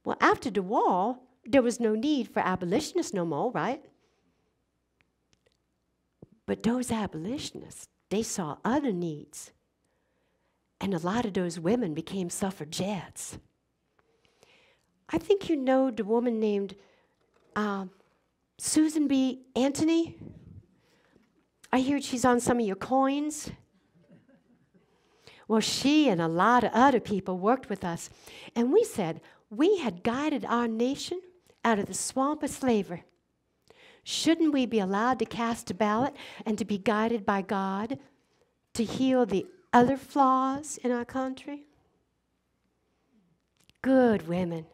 Well, after the war, there was no need for abolitionists no more, right? But those abolitionists, they saw other needs. And a lot of those women became suffragettes. I think you know the woman named Susan B. Anthony. I heard she's on some of your coins. Well, she and a lot of other people worked with us. And we said we had guided our nation out of the swamp of slavery. Shouldn't we be allowed to cast a ballot and to be guided by God to heal the other flaws in our country? Good women.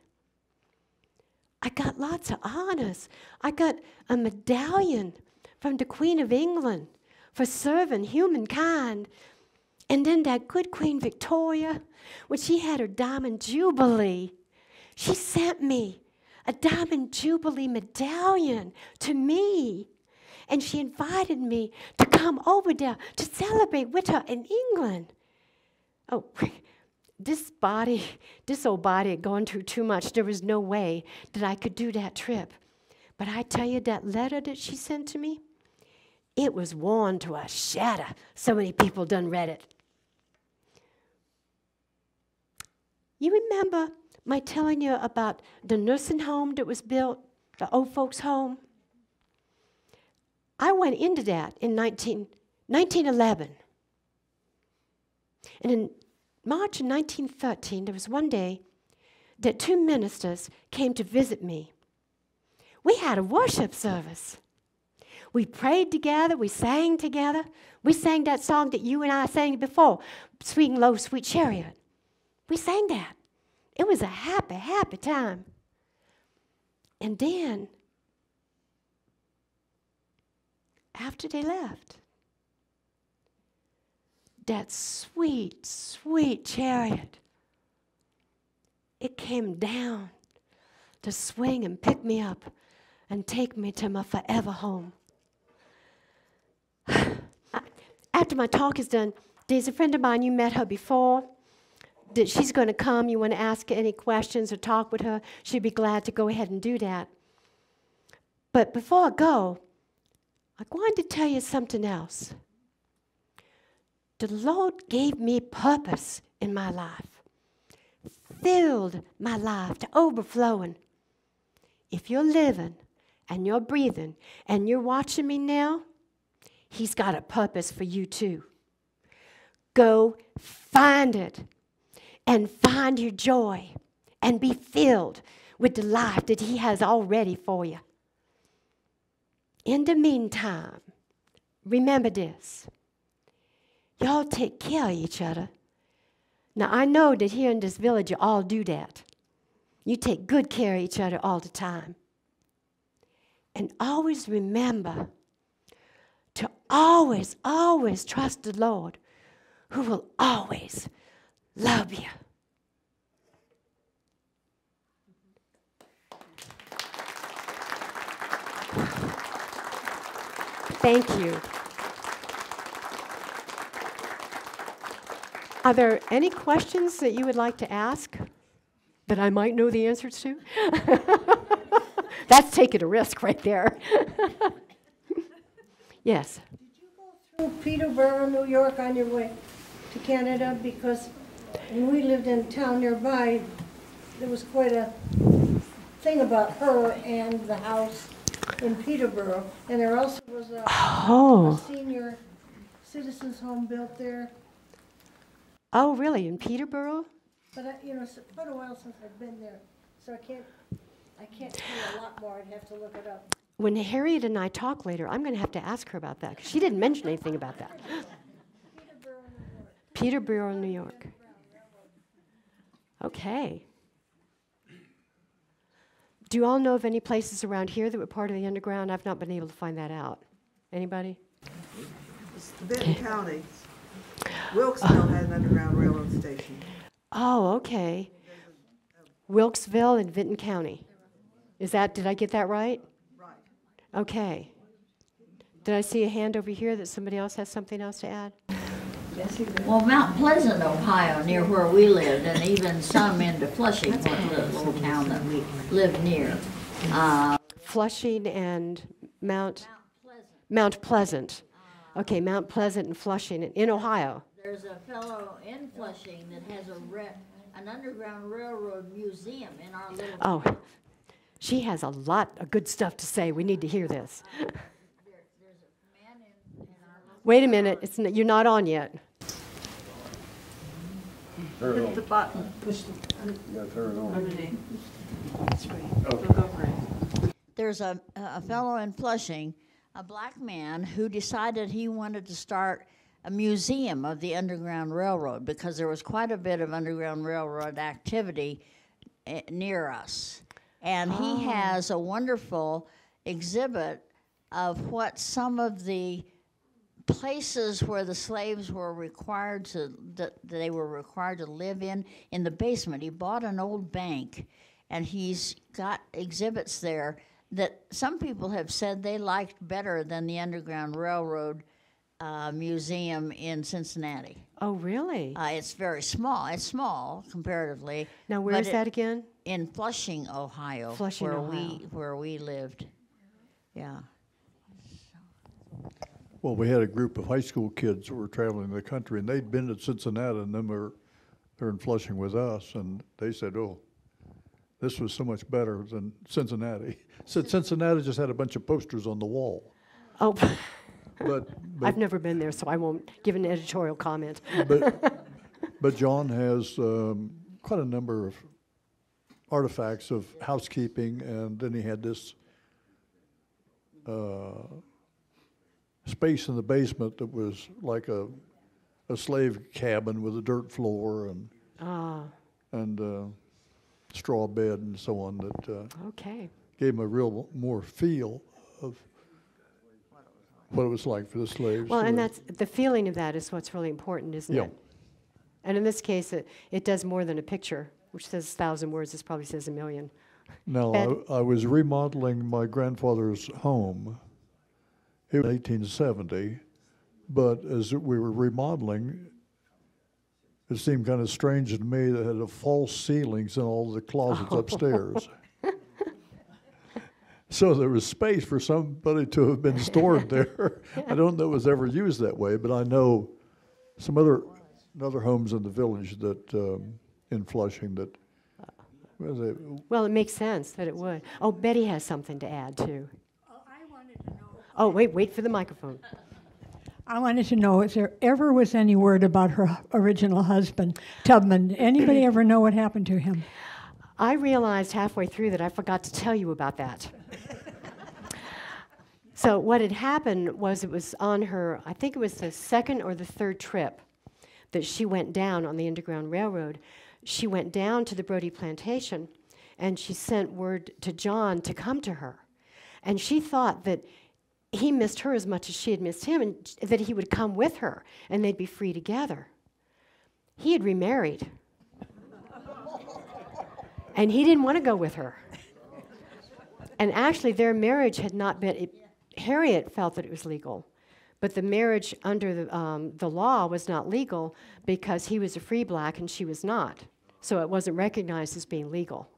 I got lots of honors. I got a medallion from the Queen of England for serving humankind. And then that good Queen Victoria, when she had her Diamond Jubilee, she sent me a Diamond Jubilee medallion to me. And she invited me to come over there to celebrate with her in England. Oh, this old body had gone through too much. There was no way that I could do that trip. But I tell you, that letter that she sent to me, it was worn to a shatter. So many people done read it. You remember my telling you about the nursing home that was built, the old folks' home? I went into that in 1911. And in March of 1913, there was one day that two ministers came to visit me. We had a worship service. We prayed together, we sang together. We sang that song that you and I sang before, Sweet and Low, Sweet Chariot. We sang that. It was a happy, happy time. And then, after they left, that sweet, sweet chariot, it came down to swing and pick me up and take me to my forever home. After my talk is done, there's a friend of mine, you met her before. She's going to come. You want to ask any questions or talk with her, she'd be glad to go ahead and do that. But before I go, I wanted to tell you something else. The Lord gave me purpose in my life, filled my life to overflowing. If you're living and you're breathing and you're watching me now, He's got a purpose for you too. Go find it and find your joy and be filled with the life that He has already for you. In the meantime, remember this. Y'all take care of each other. Now, I know that here in this village, you all do that. You take good care of each other all the time. And always remember to always, always trust the Lord, who will always love you. Thank you. Are there any questions that you would like to ask that I might know the answers to? That's taking a risk right there. Yes. Did you go through Peterborough, New York on your way to Canada? Because when we lived in town nearby, there was quite a thing about her and the house in Peterborough. And there also was a senior citizens home built there. Oh, really? In Peterborough? But it's quite a while since I've been there, so I can't tell you a lot more. I'd have to look it up. When Harriet and I talk later, I'm going to have to ask her about that, because she didn't mention anything about that. Peterborough, New York. Okay. Do you all know of any places around here that were part of the underground? I've not been able to find that out. Anybody? Benton County. Wilkesville had an underground railroad station. Oh, okay. Wilkesville and Vinton County. Did I get that right? Right. Okay. Did I see a hand over here that somebody else has something else to add? Well, Mount Pleasant, Ohio, near where we lived, and even some into Flushing, the little town that we lived near. Flushing and Mount Pleasant. Mount Pleasant. Okay, Mount Pleasant and Flushing in Ohio. There's a fellow in Flushing that has an underground railroad museum in our little Oh, she has a lot of good stuff to say. We need to hear this. there's a man in our little Wait a minute, you're not on yet. Hit the button. There's a fellow in Flushing, a black man, who decided he wanted to start a museum of the Underground Railroad because there was quite a bit of Underground Railroad activity near us. And he has a wonderful exhibit of what some of the places where the slaves were required that they were required to live in the basement. He bought an old bank, and he's got exhibits there that some people have said they liked better than the Underground Railroad Museum in Cincinnati. Oh, really? It's very small. It's small comparatively. Now, where is that again? In Flushing, Ohio. Flushing, Ohio. Where we lived. Yeah. Well, we had a group of high school kids who were traveling the country, and they'd been to Cincinnati, and then they're in Flushing with us, and they said, "Oh, this was so much better than Cincinnati." Said Cincinnati just had a bunch of posters on the wall. Oh, But I've never been there, so I won't give an editorial comment. but John has quite a number of artifacts of housekeeping, and then he had this space in the basement that was like a slave cabin with a dirt floor and straw bed and so on that Okay. gave him a real more feel of what it was like for the slaves. Well, So and that's the feeling of that is what's really important, isn't Yeah. it? And in this case, it does more than a picture, which says 1,000 words. This probably says 1,000,000. Now, Bed- I was remodeling my grandfather's home in 1870, but as we were remodeling, it seemed kind of strange to me that it had false ceilings in all the closets upstairs. So there was space for somebody to have been stored there. I don't know it was ever used that way, but I know some other homes in the village that, in Flushing, that, Well, it makes sense that it would. Oh, Betty has something to add, too. Oh, wait for the microphone. I wanted to know if there ever was any word about her original husband, Tubman. Anybody ever know what happened to him? I realized halfway through that I forgot to tell you about that. So what had happened was it was on her, I think it was the second or the third trip that she went down on the Underground Railroad. She went down to the Brody plantation, and she sent word to John to come to her. And she thought that he missed her as much as she had missed him, and that he would come with her, and they'd be free together. He had remarried. And he didn't want to go with her. And actually, their marriage had not been, Harriet felt that it was legal, but the marriage under the law was not legal because he was a free black and she was not. So it wasn't recognized as being legal.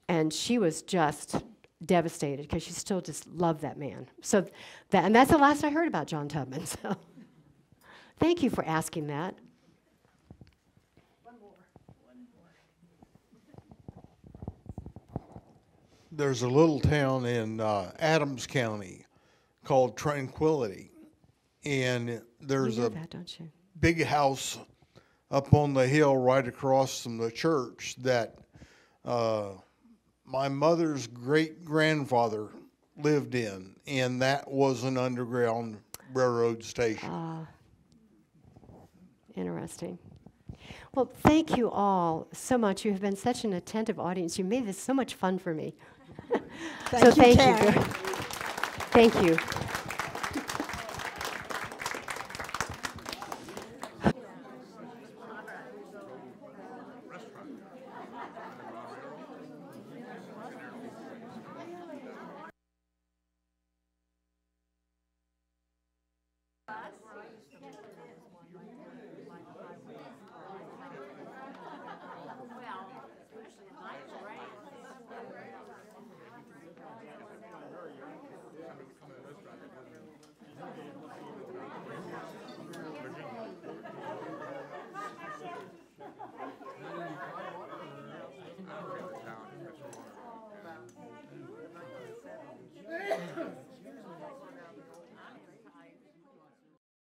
And she was just devastated because she still just loved that man. So and that's the last I heard about John Tubman. So thank you for asking that. There's a little town in Adams County called Tranquility, and there's You know a that, don't you? big house up on the hill right across from the church that my mother's great-grandfather lived in, and that was an Underground Railroad station. Interesting. Well, thank you all so much. You have been such an attentive audience. You made this so much fun for me. Thank you, Thank Karen. you. Thank you.